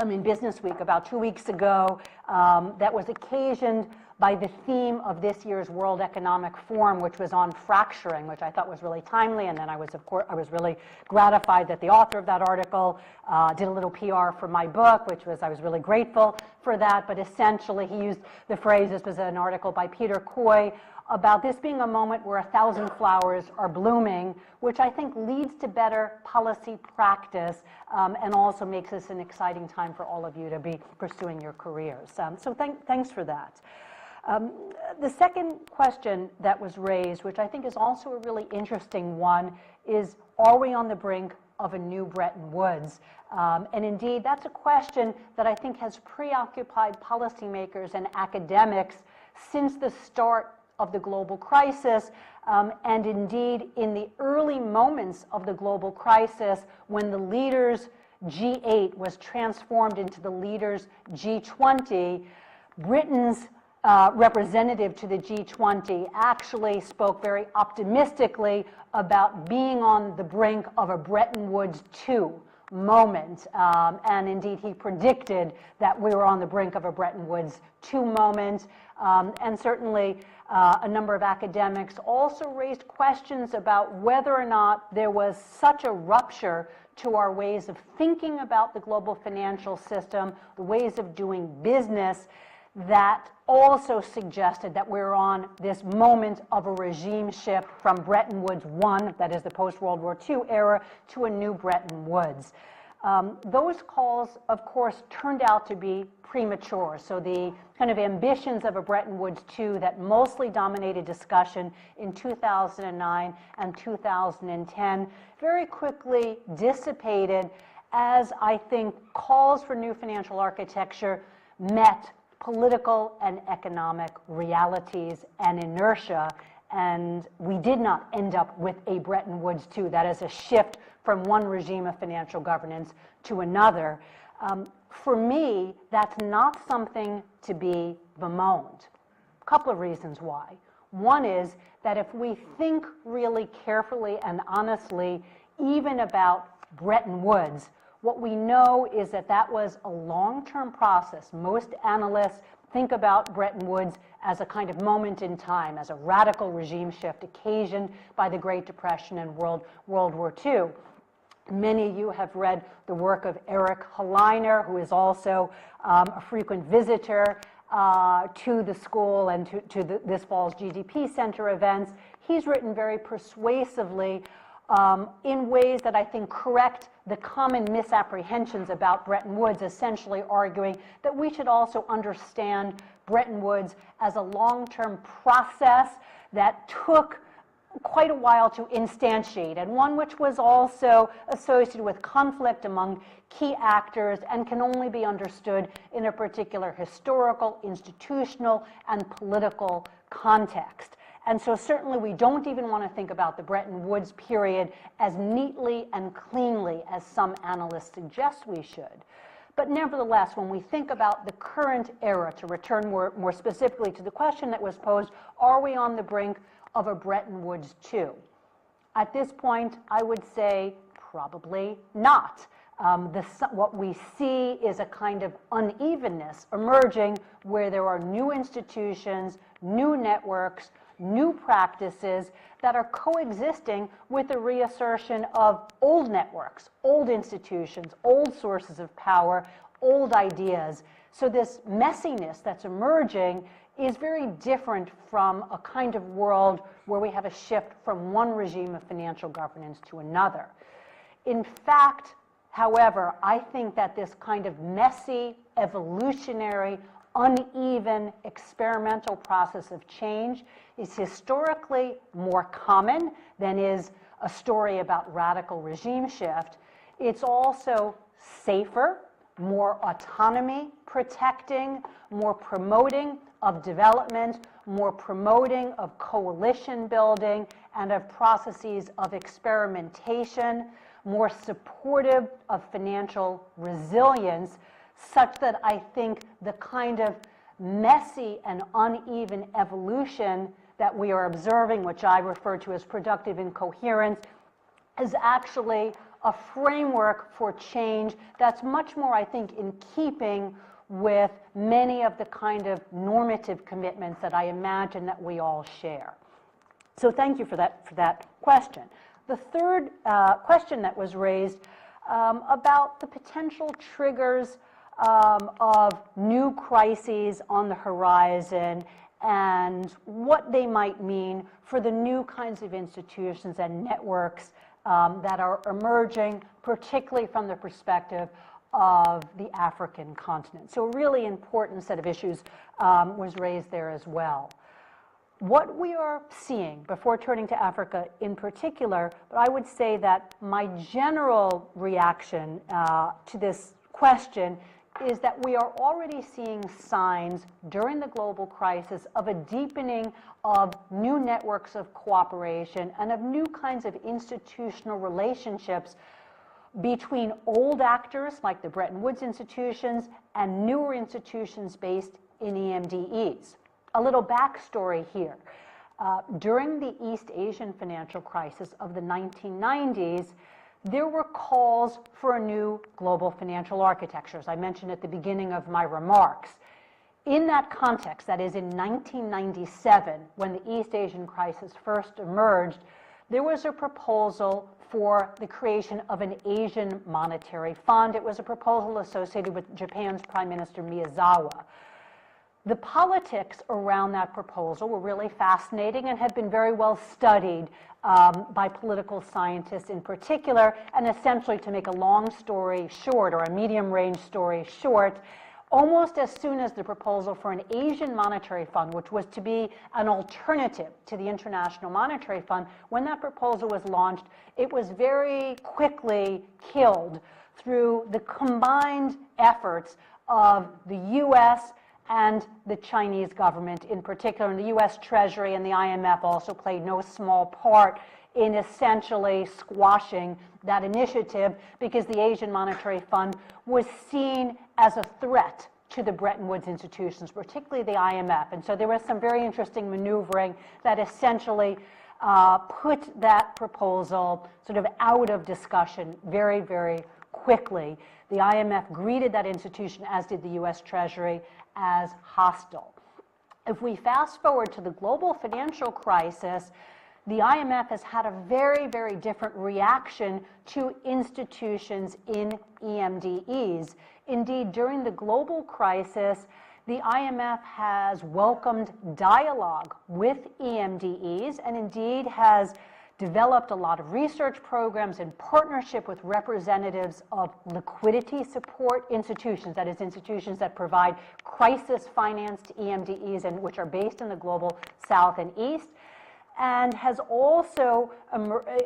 in Business Week about 2 weeks ago that was occasioned by the theme of this year's World Economic Forum, which was on fracturing, which I thought was really timely. And then I was really gratified that the author of that article did a little PR for my book, I was really grateful for that. But essentially, he used the phrase, this was an article by Peter Coy, about this being a moment where 1,000 flowers are blooming, which I think leads to better policy practice and also makes this an exciting time for all of you to be pursuing your careers. So thanks for that. The second question that was raised, which I think is also a really interesting one, is, are we on the brink of a new Bretton Woods? And indeed, that's a question that I think has preoccupied policymakers and academics since the start of the global crisis, and indeed in the early moments of the global crisis, when the leaders G8 was transformed into the leaders G20, Britain's representative to the G20 actually spoke very optimistically about being on the brink of a Bretton Woods II moment. And indeed, he predicted that we were on the brink of a Bretton Woods II moment. And certainly, a number of academics also raised questions about whether or not there was such a rupture to our ways of thinking about the global financial system, the ways of doing business, that also suggested that we're on this moment of a regime shift from Bretton Woods I, that is the post-World War II era, to a new Bretton Woods. Those calls, of course, turned out to be premature. So the kind of ambitions of a Bretton Woods II that mostly dominated discussion in 2009 and 2010 very quickly dissipated as, I think, calls for new financial architecture met political and economic realities and inertia, and we did not end up with a Bretton Woods II. That is a shift from one regime of financial governance to another. For me, that's not something to be bemoaned. A couple of reasons why. One is that if we think really carefully and honestly, even about Bretton Woods, what we know is that that was a long-term process. Most analysts think about Bretton Woods as a kind of moment in time, as a radical regime shift occasioned by the Great Depression and World War II. Many of you have read the work of Eric Helleiner, who is also a frequent visitor to the school and to this fall's GDP Center events. He's written very persuasively in ways that I think correct the common misapprehensions about Bretton Woods, essentially arguing that we should also understand Bretton Woods as a long-term process that took quite a while to instantiate, and one which was also associated with conflict among key actors and can only be understood in a particular historical, institutional, and political context. And so certainly we don't even want to think about the Bretton Woods period as neatly and cleanly as some analysts suggest we should. But nevertheless, when we think about the current era, to return more specifically to the question that was posed, are we on the brink of a Bretton Woods II? At this point, I would say probably not. What we see is a kind of unevenness emerging where there are new institutions, new networks, new practices that are coexisting with the reassertion of old networks, old institutions, old sources of power, old ideas. So this messiness that's emerging is very different from a kind of world where we have a shift from one regime of financial governance to another. In fact, however, I think that this kind of messy, evolutionary, uneven, experimental process of change is historically more common than is a story about radical regime shift. It's also safer, more autonomy protecting, more promoting of development, more promoting of coalition building and of processes of experimentation, more supportive of financial resilience, such that I think the kind of messy and uneven evolution that we are observing, which I refer to as productive incoherence, is actually a framework for change that's much more, I think, in keeping with many of the kind of normative commitments that I imagine that we all share. So thank you for that question. The third question that was raised about the potential triggers of new crises on the horizon and what they might mean for the new kinds of institutions and networks that are emerging, particularly from the perspective of the African continent. So a really important set of issues was raised there as well. What we are seeing, before turning to Africa in particular, but I would say that my general reaction to this question is that we are already seeing signs during the global crisis of a deepening of new networks of cooperation and of new kinds of institutional relationships between old actors like the Bretton Woods institutions and newer institutions based in EMDEs. A little backstory here. During the East Asian financial crisis of the 1990s, there were calls for a new global financial architecture, as I mentioned at the beginning of my remarks. In that context, that is in 1997, when the East Asian crisis first emerged, there was a proposal for the creation of an Asian monetary fund. It was a proposal associated with Japan's Prime Minister Miyazawa. The politics around that proposal were really fascinating and had been very well studied by political scientists in particular, and essentially, to make a long story short, or a medium-range story short, almost as soon as the proposal for an Asian monetary fund, which was to be an alternative to the International Monetary Fund, when that proposal was launched, it was very quickly killed through the combined efforts of the U.S. and the Chinese government in particular, and the U.S. Treasury and the IMF also played no small part in essentially squashing that initiative, because the Asian Monetary Fund was seen as a threat to the Bretton Woods institutions, particularly the IMF. And so there was some very interesting maneuvering that essentially put that proposal sort of out of discussion very, very quickly. The IMF greeted that institution, as did the U.S. Treasury, as hostile. If we fast forward to the global financial crisis, the IMF has had a very, very different reaction to institutions in EMDEs. Indeed, during the global crisis, the IMF has welcomed dialogue with EMDEs and indeed has developed a lot of research programs in partnership with representatives of liquidity support institutions, that is, institutions that provide crisis finance to EMDEs and which are based in the global South and East, and has also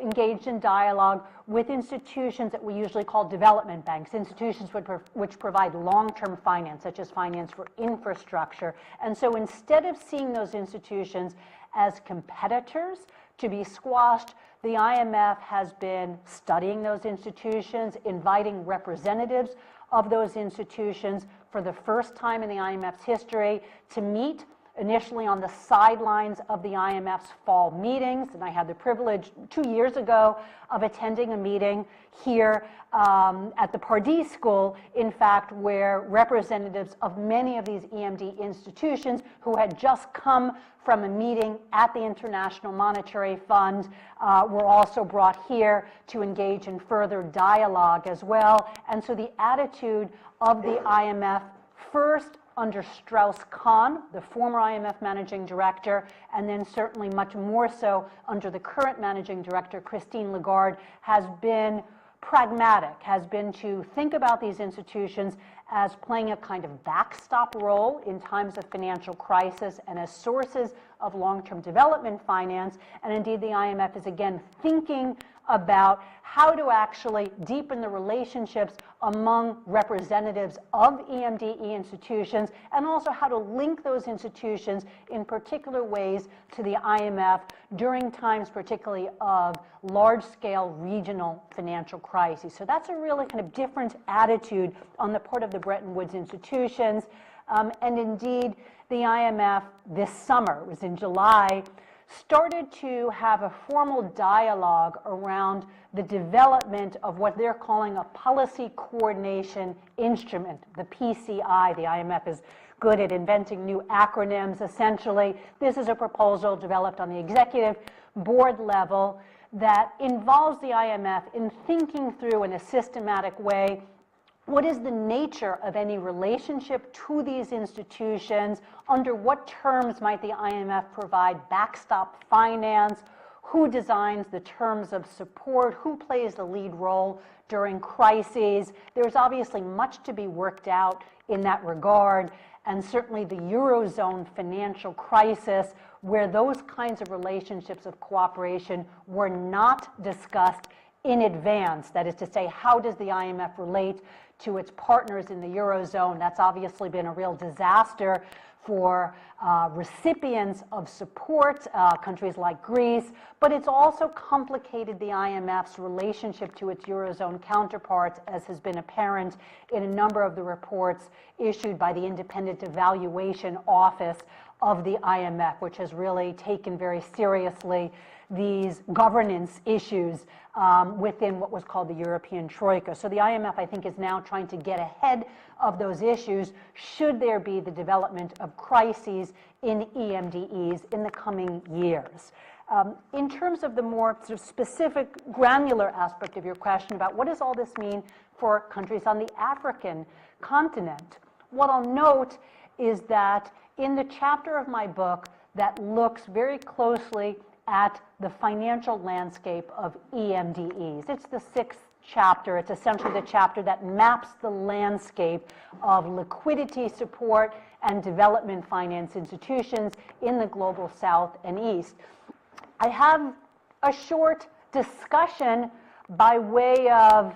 engaged in dialogue with institutions that we usually call development banks, institutions which provide long-term finance, such as finance for infrastructure. And so instead of seeing those institutions as competitors to be squashed, the IMF has been studying those institutions, inviting representatives of those institutions for the first time in the IMF's history to meet initially on the sidelines of the IMF's fall meetings, and I had the privilege 2 years ago of attending a meeting here at the Pardee School, in fact, where representatives of many of these EMD institutions who had just come from a meeting at the International Monetary Fund were also brought here to engage in further dialogue as well. And so the attitude of the IMF, first under Strauss-Kahn, the former IMF managing director, and then certainly much more so under the current managing director, Christine Lagarde, has been pragmatic, has been to think about these institutions as playing a kind of backstop role in times of financial crisis and as sources of long-term development finance. And indeed, the IMF is again thinking about how to actually deepen the relationships among representatives of EMDE institutions, and also how to link those institutions in particular ways to the IMF during times particularly of large-scale regional financial crises. So that's a really kind of different attitude on the part of the Bretton Woods institutions. And indeed, the IMF this summer, it was in July, started to have a formal dialogue around the development of what they're calling a policy coordination instrument, the PCI. The IMF is good at inventing new acronyms. Essentially, this is a proposal developed on the executive board level that involves the IMF in thinking through in a systematic way what is the nature of any relationship to these institutions, under what terms might the IMF provide backstop finance, who designs the terms of support, who plays the lead role during crises. There's obviously much to be worked out in that regard, and certainly the Eurozone financial crisis, where those kinds of relationships of cooperation were not discussed in advance. That is to say, how does the IMF relate to its partners in the Eurozone? That's obviously been a real disaster for recipients of support, countries like Greece, but it's also complicated the IMF's relationship to its Eurozone counterparts, as has been apparent in a number of the reports issued by the Independent Evaluation Office of the IMF, which has really taken very seriously these governance issues within what was called the European Troika. So the IMF, I think, is now trying to get ahead of those issues should there be the development of crises in EMDEs in the coming years. In terms of the more sort of specific, granular aspect of your question about what does all this mean for countries on the African continent, what I'll note is that in the chapter of my book that looks very closely at the financial landscape of EMDEs. It's the 6th chapter. It's essentially the chapter that maps the landscape of liquidity support and development finance institutions in the global South and East. I have a short discussion by way of,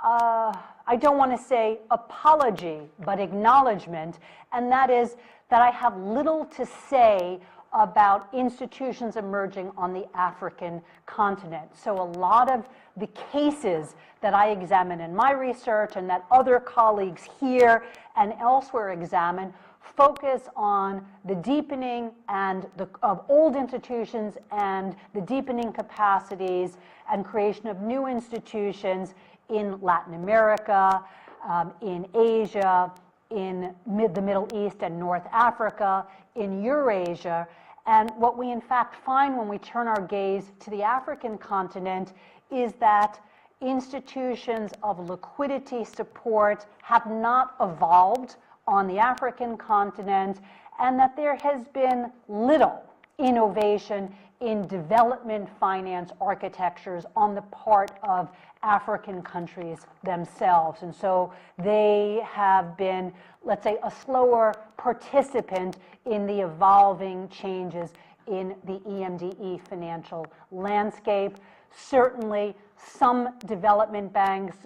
I don't want to say apology, but acknowledgement, and that is that I have little to say about institutions emerging on the African continent. So a lot of the cases that I examine in my research and that other colleagues here and elsewhere examine focus on the deepening of old institutions and the deepening capacities and creation of new institutions in Latin America, in Asia, in the Middle East and North Africa, in Eurasia. And what we in fact find when we turn our gaze to the African continent is that institutions of liquidity support have not evolved on the African continent, and that there has been little innovation in development finance architectures on the part of African countries themselves. And so they have been, let's say, a slower participant in the evolving changes in the EMDE financial landscape. Certainly, some development banks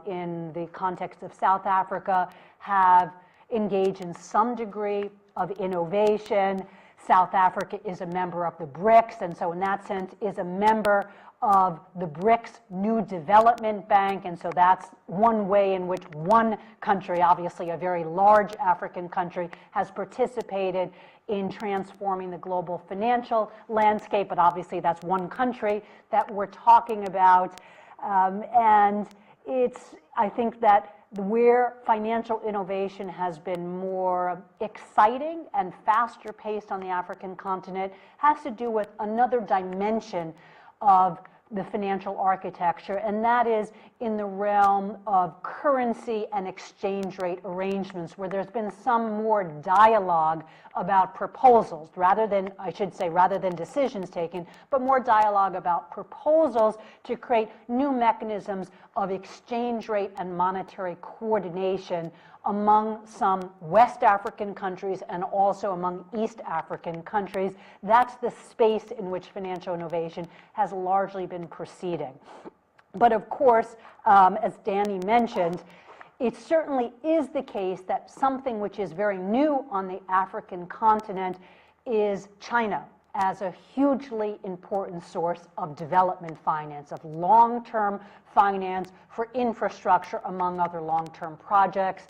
in the context of South Africa have engaged in some degree of innovation. South Africa is a member of the BRICS, and so in that sense is a member of the BRICS New Development Bank, and so that's one way in which one country, obviously a very large African country, has participated in transforming the global financial landscape, but obviously that's one country that we're talking about. And I think that where financial innovation has been more exciting and faster paced on the African continent has to do with another dimension of the financial architecture, and that is in the realm of currency and exchange rate arrangements, where there's been some more dialogue about proposals, rather than decisions taken, but more dialogue about proposals to create new mechanisms of exchange rate and monetary coordination among some West African countries and also among East African countries. That's the space in which financial innovation has largely been proceeding. But of course, as Danny mentioned, it certainly is the case that something which is very new on the African continent is China as a hugely important source of development finance, of long-term finance for infrastructure, among other long-term projects.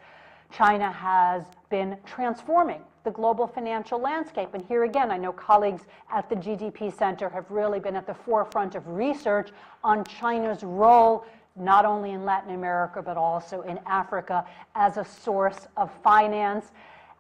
China has been transforming the global financial landscape. And here again, I know colleagues at the GDP Center have really been at the forefront of research on China's role, not only in Latin America, but also in Africa, as a source of finance.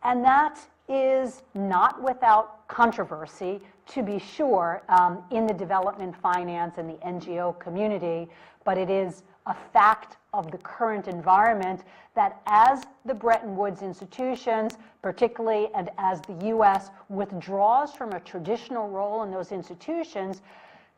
And that is not without controversy, to be sure, in the development finance and the NGO community, but it is a fact of the current environment that as the Bretton Woods institutions, particularly, and as the U.S. withdraws from a traditional role in those institutions,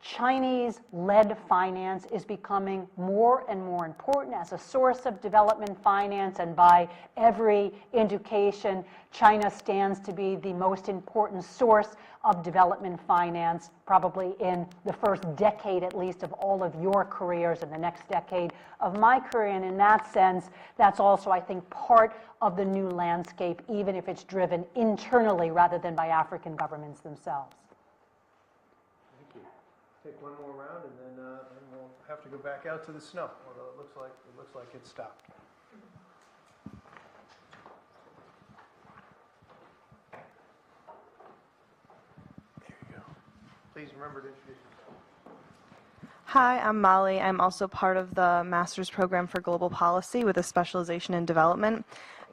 Chinese-led finance is becoming more and more important as a source of development finance, and by every indication, China stands to be the most important source of development finance, probably in the first decade at least of all of your careers and the next decade of my career. And in that sense, that's also, I think, part of the new landscape, even if it's driven internally rather than by African governments themselves. Take one more round, and then we'll have to go back out to the snow. Although it looks like it stopped. There you go. Please remember to introduce yourself. Hi, I'm Molly. I'm also part of the Master's Program for Global Policy with a specialization in development.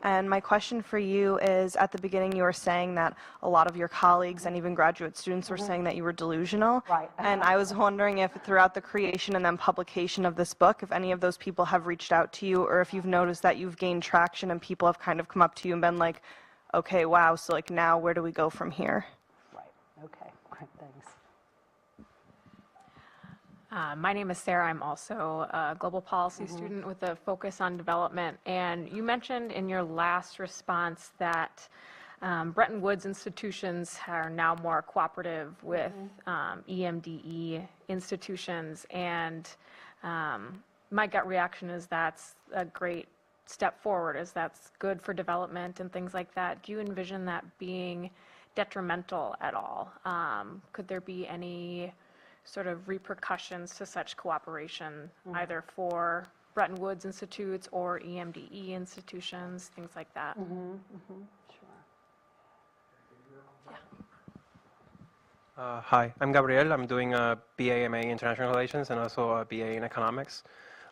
And my question for you is, at the beginning you were saying that a lot of your colleagues and even graduate students were saying that you were delusional. Right. And I was wondering if throughout the creation and then publication of this book, if any of those people have reached out to you, or if you've noticed that you've gained traction and people have kind of come up to you and been like, okay, wow, so like now where do we go from here? Right. Okay. Great. Thanks. My name is Sarah. I'm also a global policy student with a focus on development. And you mentioned in your last response that Bretton Woods institutions are now more cooperative with EMDE institutions. And my gut reaction is that's a great step forward, as that's good for development and things like that. Do you envision that being detrimental at all? Could there be any sort of repercussions to such cooperation, either for Bretton Woods institutes or EMDE institutions, things like that? Sure. Hi, I'm Gabriel. I'm doing a BA/MA in International Relations and also a BA in Economics.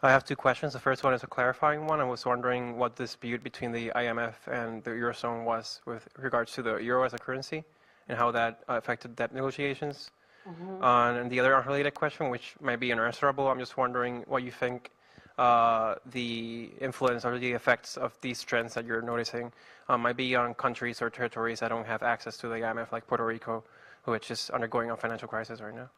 I have two questions. The first one is a clarifying one. I was wondering what the dispute between the IMF and the Eurozone was with regards to the euro as a currency and how that affected debt negotiations. And the other unrelated question, which might be unanswerable, I'm just wondering what you think the influence or the effects of these trends that you're noticing might be on countries or territories that don't have access to the IMF, like Puerto Rico, which is undergoing a financial crisis right now.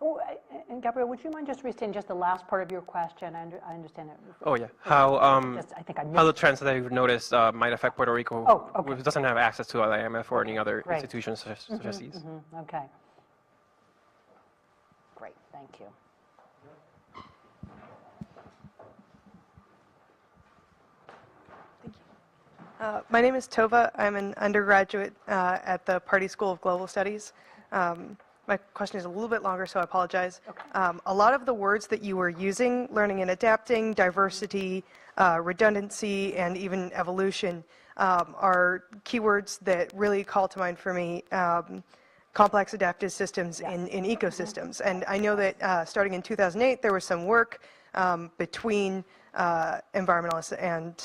Oh, and Gabriel, would you mind just restating just the last part of your question? I understand it. Oh yeah, how I think I how the missed. trends that you've noticed might affect Puerto Rico, Oh, okay. which doesn't have access to the IMF or any other Great. institutions such as these. Okay. Great. Thank you. Thank you. My name is Tova. I'm an undergraduate at the Party School of Global Studies. My question is a little bit longer, so I apologize. Okay. A lot of the words that you were using, learning and adapting, diversity, redundancy, and even evolution, are keywords that really call to mind for me. Complex adaptive systems in ecosystems. And I know that starting in 2008, there was some work between environmentalists and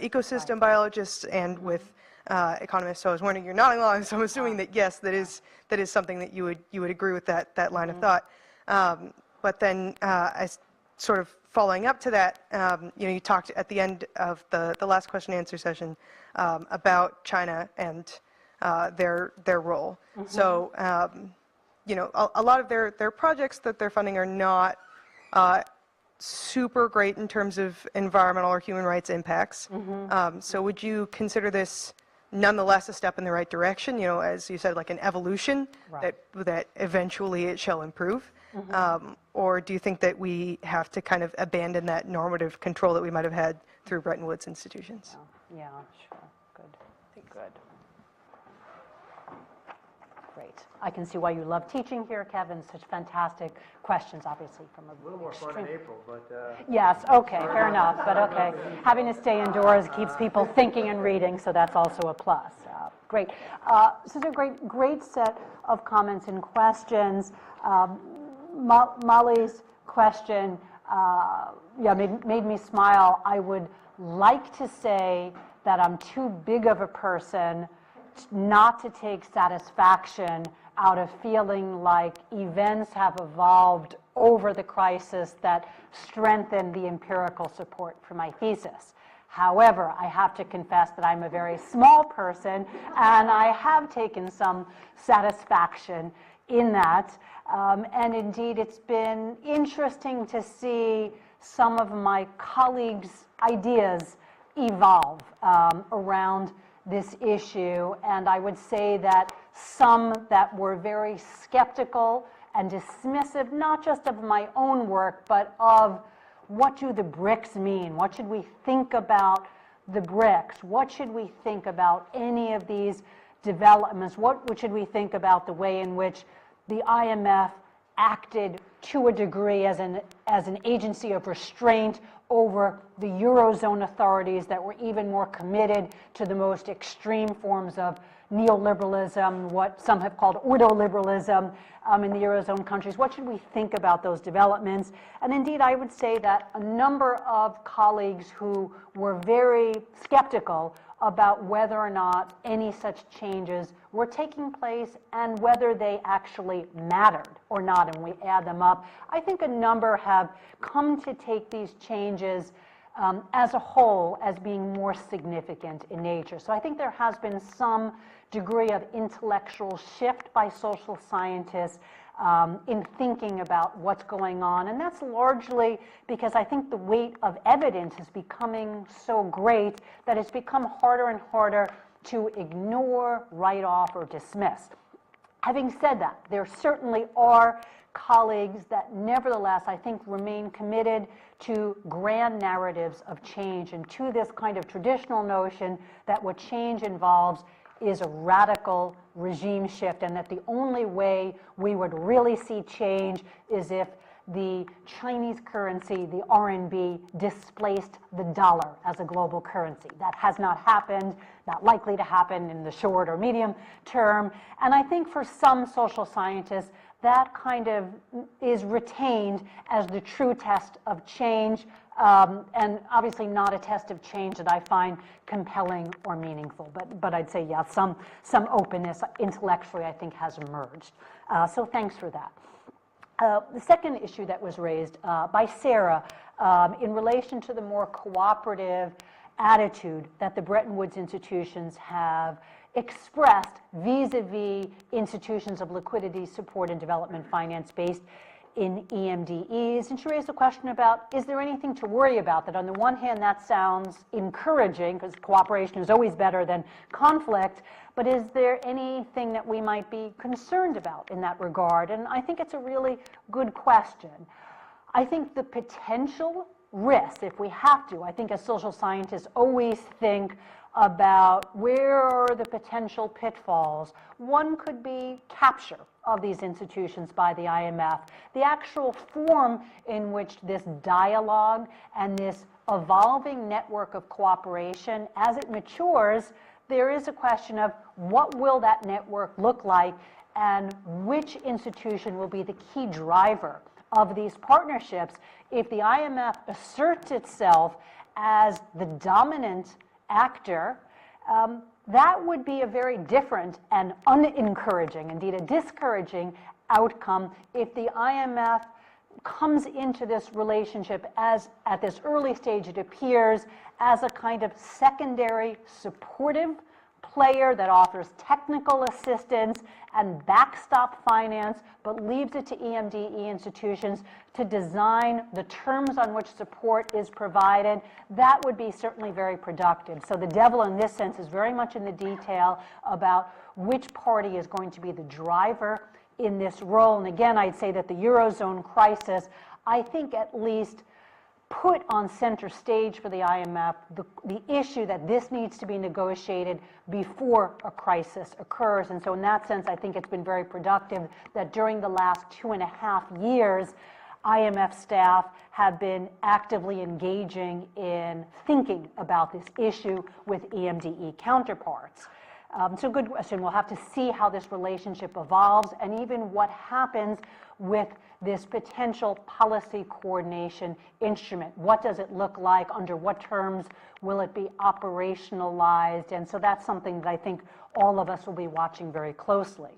ecosystem biologists and with economists. So I was wondering, you're nodding along, so I'm assuming that yes, that is something that you would agree with that line of thought. But then, sort of following up to that, you talked at the end of the last question and answer session about China and their role. So, a lot of their projects that they're funding are not super great in terms of environmental or human rights impacts. So would you consider this nonetheless a step in the right direction, as you said, like an evolution, that eventually it shall improve? Or do you think that we have to kind of abandon that normative control that we might have had through Bretton Woods institutions? Yeah, sure. Good. Good. Great. I can see why you love teaching here, Kevin. Such fantastic questions, obviously, from a little more fun in April, but... Yes, okay, fair enough, but okay. Having to stay indoors keeps people thinking and reading, so that's also a plus. Great. So it's a great set of comments and questions. Molly's question made me smile. I would like to say that I'm too big of a person not to take satisfaction out of feeling like events have evolved over the crisis that strengthen the empirical support for my thesis. However, I have to confess that I'm a very small person, and I have taken some satisfaction in that. And indeed, it's been interesting to see some of my colleagues' ideas evolve around this issue, and I would say that some that were very skeptical and dismissive, not just of my own work, but of what do the BRICS mean? What should we think about the BRICS? What should we think about any of these developments? What should we think about the way in which the IMF acted to a degree as an agency of restraint over the Eurozone authorities that were even more committed to the most extreme forms of neoliberalism, what some have called ordoliberalism in the Eurozone countries? What should we think about those developments? And indeed, I would say that a number of colleagues who were very skeptical about whether or not any such changes were taking place and whether they actually mattered or not, and we add them up. I think a number have come to take these changes as a whole as being more significant in nature. So I think there has been some degree of intellectual shift by social scientists in thinking about what's going on. And that's largely because I think the weight of evidence is becoming so great that it's become harder and harder to ignore, write off, or dismiss. Having said that, there certainly are colleagues that nevertheless I think remain committed to grand narratives of change and to this kind of traditional notion that what change involves is a radical regime shift, and that the only way we would really see change is if the Chinese currency, the RMB, displaced the dollar as a global currency. That has not happened, not likely to happen in the short or medium term. And I think for some social scientists, that kind of is retained as the true test of change, and obviously not a test of change that I find compelling or meaningful. But I'd say, yeah, some openness intellectually I think has emerged. So thanks for that. The second issue that was raised by Sarah in relation to the more cooperative attitude that the Bretton Woods institutions have expressed vis-a-vis institutions of liquidity support and development finance based in EMDEs. And she raised a question about, is there anything to worry about? That on the one hand, that sounds encouraging, because cooperation is always better than conflict, but is there anything that we might be concerned about in that regard? And I think it's a really good question. I think the potential risks, if we have to, I think as social scientists always think about where are the potential pitfalls. One could be capture of these institutions by the IMF, the actual form in which this dialogue and this evolving network of cooperation, as it matures, there is a question of what will that network look like and which institution will be the key driver of these partnerships if the IMF asserts itself as the dominant actor. That would be a very different and unencouraging, indeed a discouraging outcome if the IMF comes into this relationship as, at this early stage it appears, as a kind of secondary supportive player that offers technical assistance and backstop finance, but leaves it to EMDE institutions to design the terms on which support is provided. That would be certainly very productive. So the devil in this sense is very much in the detail about which party is going to be the driver in this role. And again, I'd say that the Eurozone crisis, I think at least, put on center stage for the IMF the issue that this needs to be negotiated before a crisis occurs. And so in that sense, I think it's been very productive that during the last 2.5 years, IMF staff have been actively engaging in thinking about this issue with EMDE counterparts. So good question. We'll have to see how this relationship evolves and even what happens with this potential policy coordination instrument. What does it look like? Under what terms will it be operationalized? And so that's something that I think all of us will be watching very closely.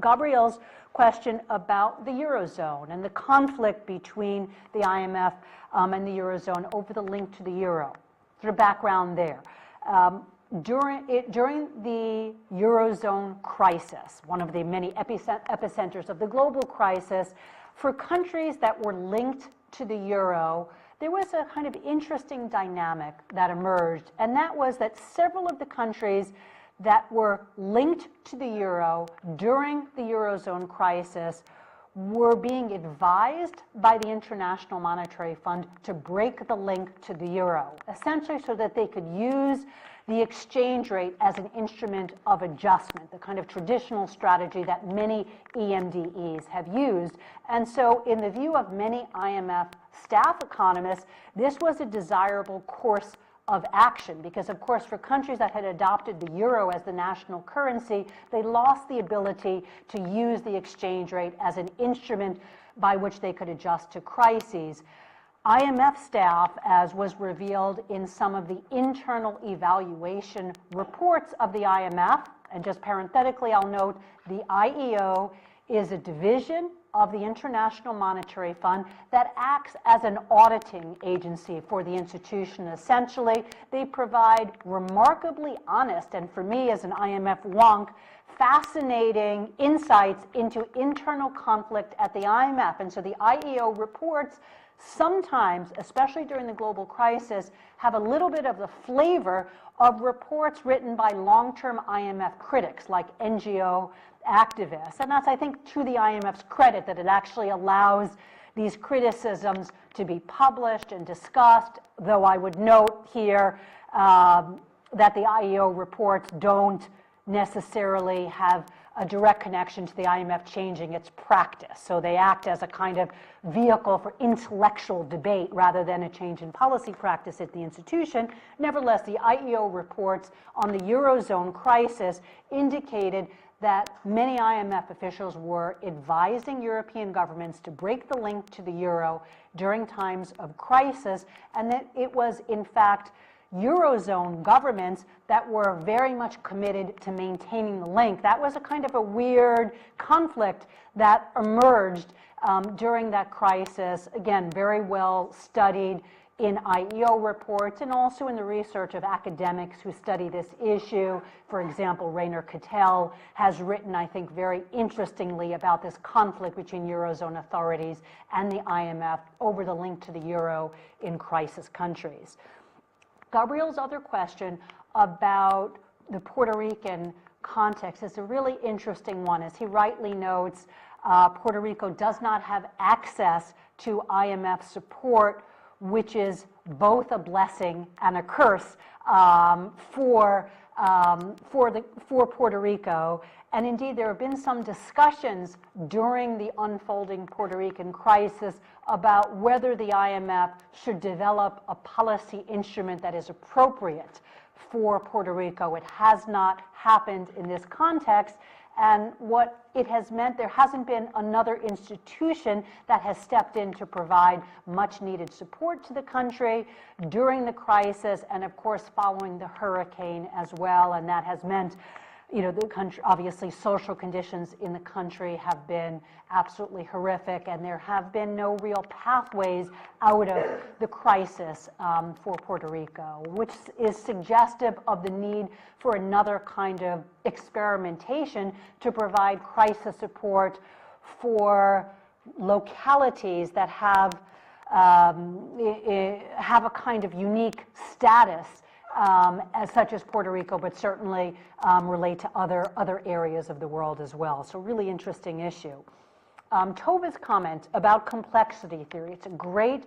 Gabrielle's question about the Eurozone and the conflict between the IMF and the Eurozone over the link to the euro. Sort of background there. During the Eurozone crisis, one of the many epicenters of the global crisis, for countries that were linked to the euro, there was a kind of interesting dynamic that emerged, and that was that several of the countries that were linked to the euro during the Eurozone crisis were being advised by the International Monetary Fund to break the link to the euro, essentially so that they could use the exchange rate as an instrument of adjustment, the kind of traditional strategy that many EMDEs have used. And so in the view of many IMF staff economists, this was a desirable course of action because, of course, for countries that had adopted the euro as the national currency, they lost the ability to use the exchange rate as an instrument by which they could adjust to crises. IMF staff, as was revealed in some of the internal evaluation reports of the IMF, and just parenthetically I'll note the IEO is a division of the International Monetary Fund that acts as an auditing agency for the institution. Essentially, they provide remarkably honest, and for me as an IMF wonk, fascinating insights into internal conflict at the IMF. And so the IEO reports sometimes, especially during the global crisis, have a little bit of the flavor of reports written by long-term IMF critics like NGO activists. And that's, I think, to the IMF's credit that it actually allows these criticisms to be published and discussed, though I would note here that the IEO reports don't necessarily have a direct connection to the IMF changing its practice. So they act as a kind of vehicle for intellectual debate rather than a change in policy practice at the institution. Nevertheless, the IEO reports on the Eurozone crisis indicated that many IMF officials were advising European governments to break the link to the euro during times of crisis, and that it was, in fact, Eurozone governments that were very much committed to maintaining the link. That was a kind of a weird conflict that emerged during that crisis. Again, very well studied in IEO reports and also in the research of academics who study this issue. For example, Rainer Cattell has written, I think, very interestingly about this conflict between Eurozone authorities and the IMF over the link to the euro in crisis countries. Gabriel's other question about the Puerto Rican context is a really interesting one. As he rightly notes, Puerto Rico does not have access to IMF support, which is both a blessing and a curse for Puerto Rico. And indeed, there have been some discussions during the unfolding Puerto Rican crisis about whether the IMF should develop a policy instrument that is appropriate for Puerto Rico. It has not happened in this context. And what it has meant, there hasn't been another institution that has stepped in to provide much needed support to the country during the crisis, and of course following the hurricane as well. And that has meant, you know, the country, obviously social conditions in the country have been absolutely horrific, and there have been no real pathways out of the crisis for Puerto Rico, which is suggestive of the need for another kind of experimentation to provide crisis support for localities that have a kind of unique status as such as Puerto Rico, but certainly relate to other areas of the world as well. So really interesting issue. Tova's comment about complexity theory, it's a great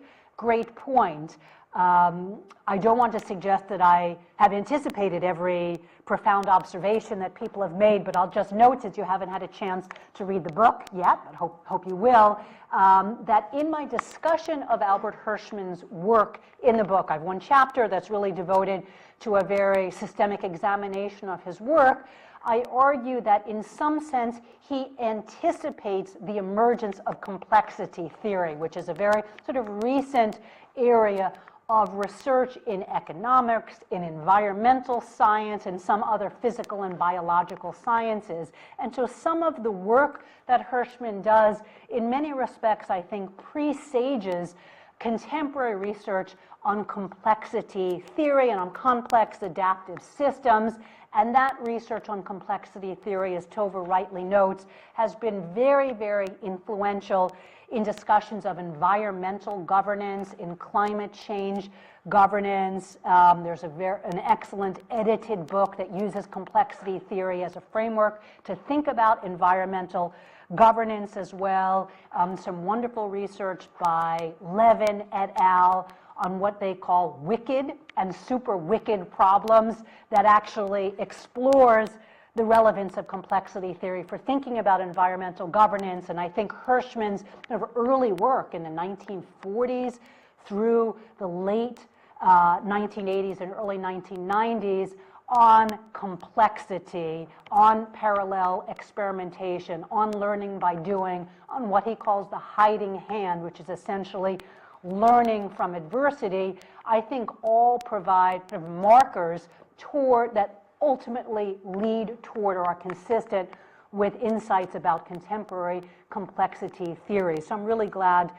point. I don't want to suggest that I have anticipated every profound observation that people have made, but I'll just note, since you haven't had a chance to read the book yet, but hope you will, that in my discussion of Albert Hirschman's work in the book, I have one chapter that's really devoted to a very systemic examination of his work. I argue that in some sense he anticipates the emergence of complexity theory, which is a very sort of recent area of research in economics, in environmental science, and some other physical and biological sciences. And so some of the work that Hirschman does, in many respects, I think, presages contemporary research on complexity theory and on complex adaptive systems. And that research on complexity theory, as Tova rightly notes, has been very, very influential in discussions of environmental governance, in climate change governance. There's an excellent edited book that uses complexity theory as a framework to think about environmental governance as well. Some wonderful research by Levin et al. On what they call wicked and super wicked problems that actually explores the relevance of complexity theory for thinking about environmental governance. And I think Hirschman's kind of early work in the 1940s through the late 1980s and early 1990s on complexity, on parallel experimentation, on learning by doing, on what he calls the hiding hand, which is essentially learning from adversity, I think all provide kind of markers toward that ultimately lead toward or are consistent with insights about contemporary complexity theory. So I'm really glad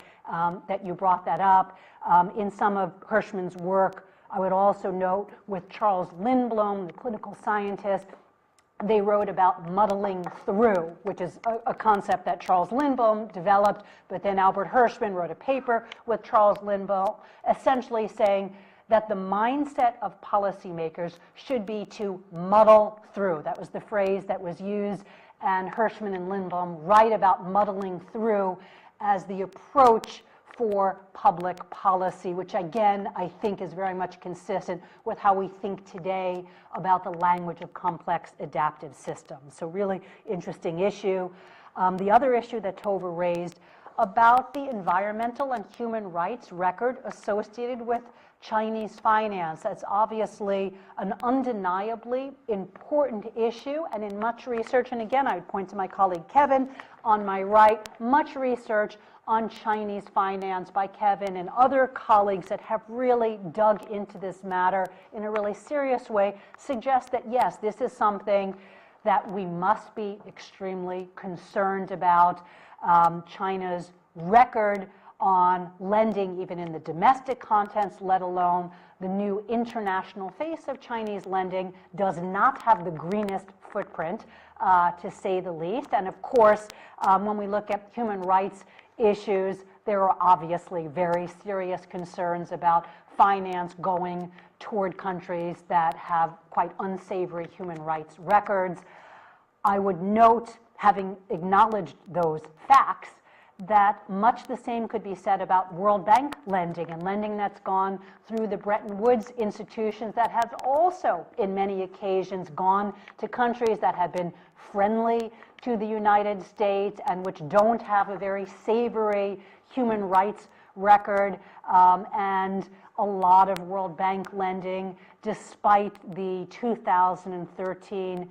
that you brought that up. In some of Hirschman's work, I would also note with Charles Lindblom, the political scientist, they wrote about muddling through, which is a concept that Charles Lindblom developed, but then Albert Hirschman wrote a paper with Charles Lindblom, essentially saying that the mindset of policymakers should be to muddle through. That was the phrase that was used, and Hirschman and Lindblom write about muddling through as the approach for public policy, which again, I think is very much consistent with how we think today about the language of complex adaptive systems. So really interesting issue. The other issue that Tova raised about the environmental and human rights record associated with Chinese finance. That's obviously an undeniably important issue, and in much research, and again, I would point to my colleague Kevin on my right, much research on Chinese finance by Kevin and other colleagues that have really dug into this matter in a really serious way, suggests that yes, this is something that we must be extremely concerned about. China's record on lending, even in the domestic context, let alone the new international face of Chinese lending, does not have the greenest footprint, to say the least. And of course, when we look at human rights issues, there are obviously very serious concerns about finance going toward countries that have quite unsavory human rights records. I would note, having acknowledged those facts, that much the same could be said about World Bank lending and lending that's gone through the Bretton Woods institutions that has also, in many occasions, gone to countries that have been friendly to the United States and which don't have a very savory human rights record, and a lot of World Bank lending, despite the 2013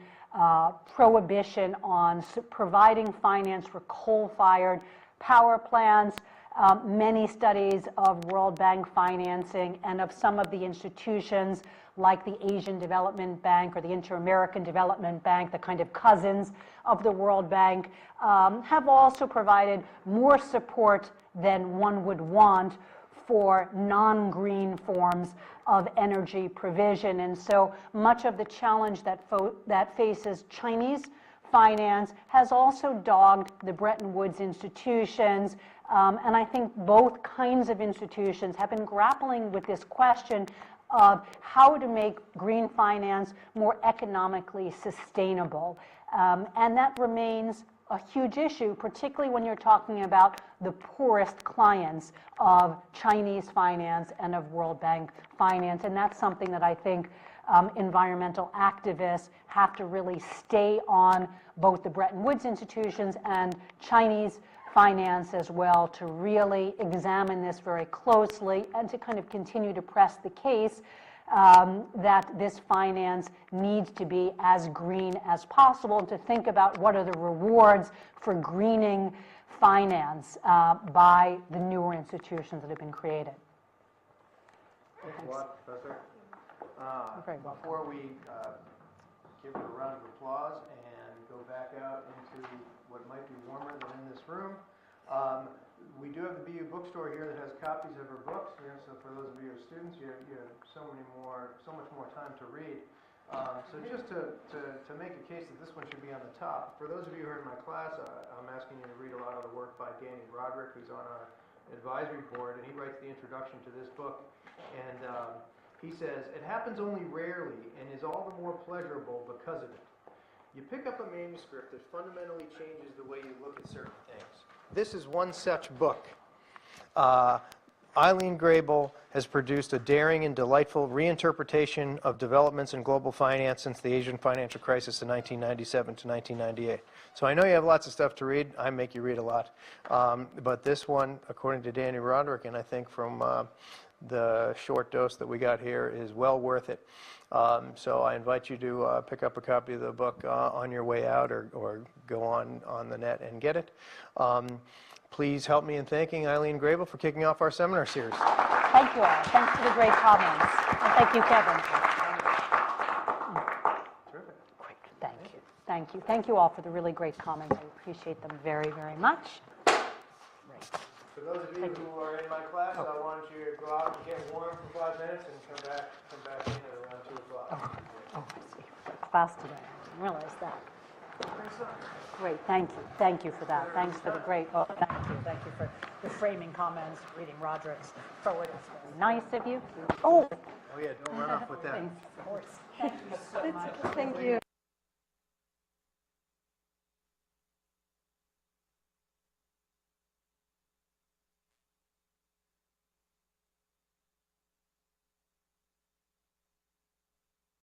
prohibition on providing finance for coal-fired power plants. Many studies of World Bank financing and of some of the institutions like the Asian Development Bank or the Inter-American Development Bank, the kind of cousins of the World Bank, have also provided more support than one would want for non-green forms of energy provision. And so much of the challenge that faces Chinese finance has also dogged the Bretton Woods institutions. And I think both kinds of institutions have been grappling with this question of how to make green finance more economically sustainable. And that remains a huge issue, particularly when you're talking about the poorest clients of Chinese finance and of World Bank finance. And that's something that I think environmental activists have to really stay on, both the Bretton Woods institutions and Chinese finance as well, to really examine this very closely and to kind of continue to press the case that this finance needs to be as green as possible, and to think about what are the rewards for greening finance by the newer institutions that have been created. Thanks a lot, Professor. You're very welcome. Before we give her a round of applause and go back out into what might be warmer than in this room, we do have the BU bookstore here that has copies of her books. So for those of you who are students, you have so much more time to read. So just to make a case that this one should be on the top, for those of you who are in my class, I'm asking you to read a lot of the work by Danny Broderick, who's on our advisory board, and he writes the introduction to this book. And he says, "It happens only rarely and is all the more pleasurable because of it. You pick up a manuscript that fundamentally changes the way you look at certain things." This is one such book. Ilene Grabel has produced a daring and delightful reinterpretation of developments in global finance since the Asian financial crisis in 1997 to 1998. So I know you have lots of stuff to read. I make you read a lot. But this one, according to Danny Roderick, and I think from the short dose that we got here, is well worth it. So I invite you to pick up a copy of the book on your way out, or go on the net and get it. Please help me in thanking Ilene Grabel for kicking off our seminar series. Thank you all. Thanks for the great comments. And thank you, Kevin. Terrific. Great. Thank you. Thank you. Thank you all for the really great comments. I appreciate them very, very much. For those of you who are in my class, I want you to go out and get warm for 5 minutes and come back in at around 2 o'clock. Oh, I see. Class today. I didn't realize that. Great, thank you. Thank you for that. Thanks for the great, thank you. Thank you for the framing comments, reading Roderick's forward. It's very nice of you. Oh, Oh yeah, don't run off with that. of course. Thank you so much. Thank you.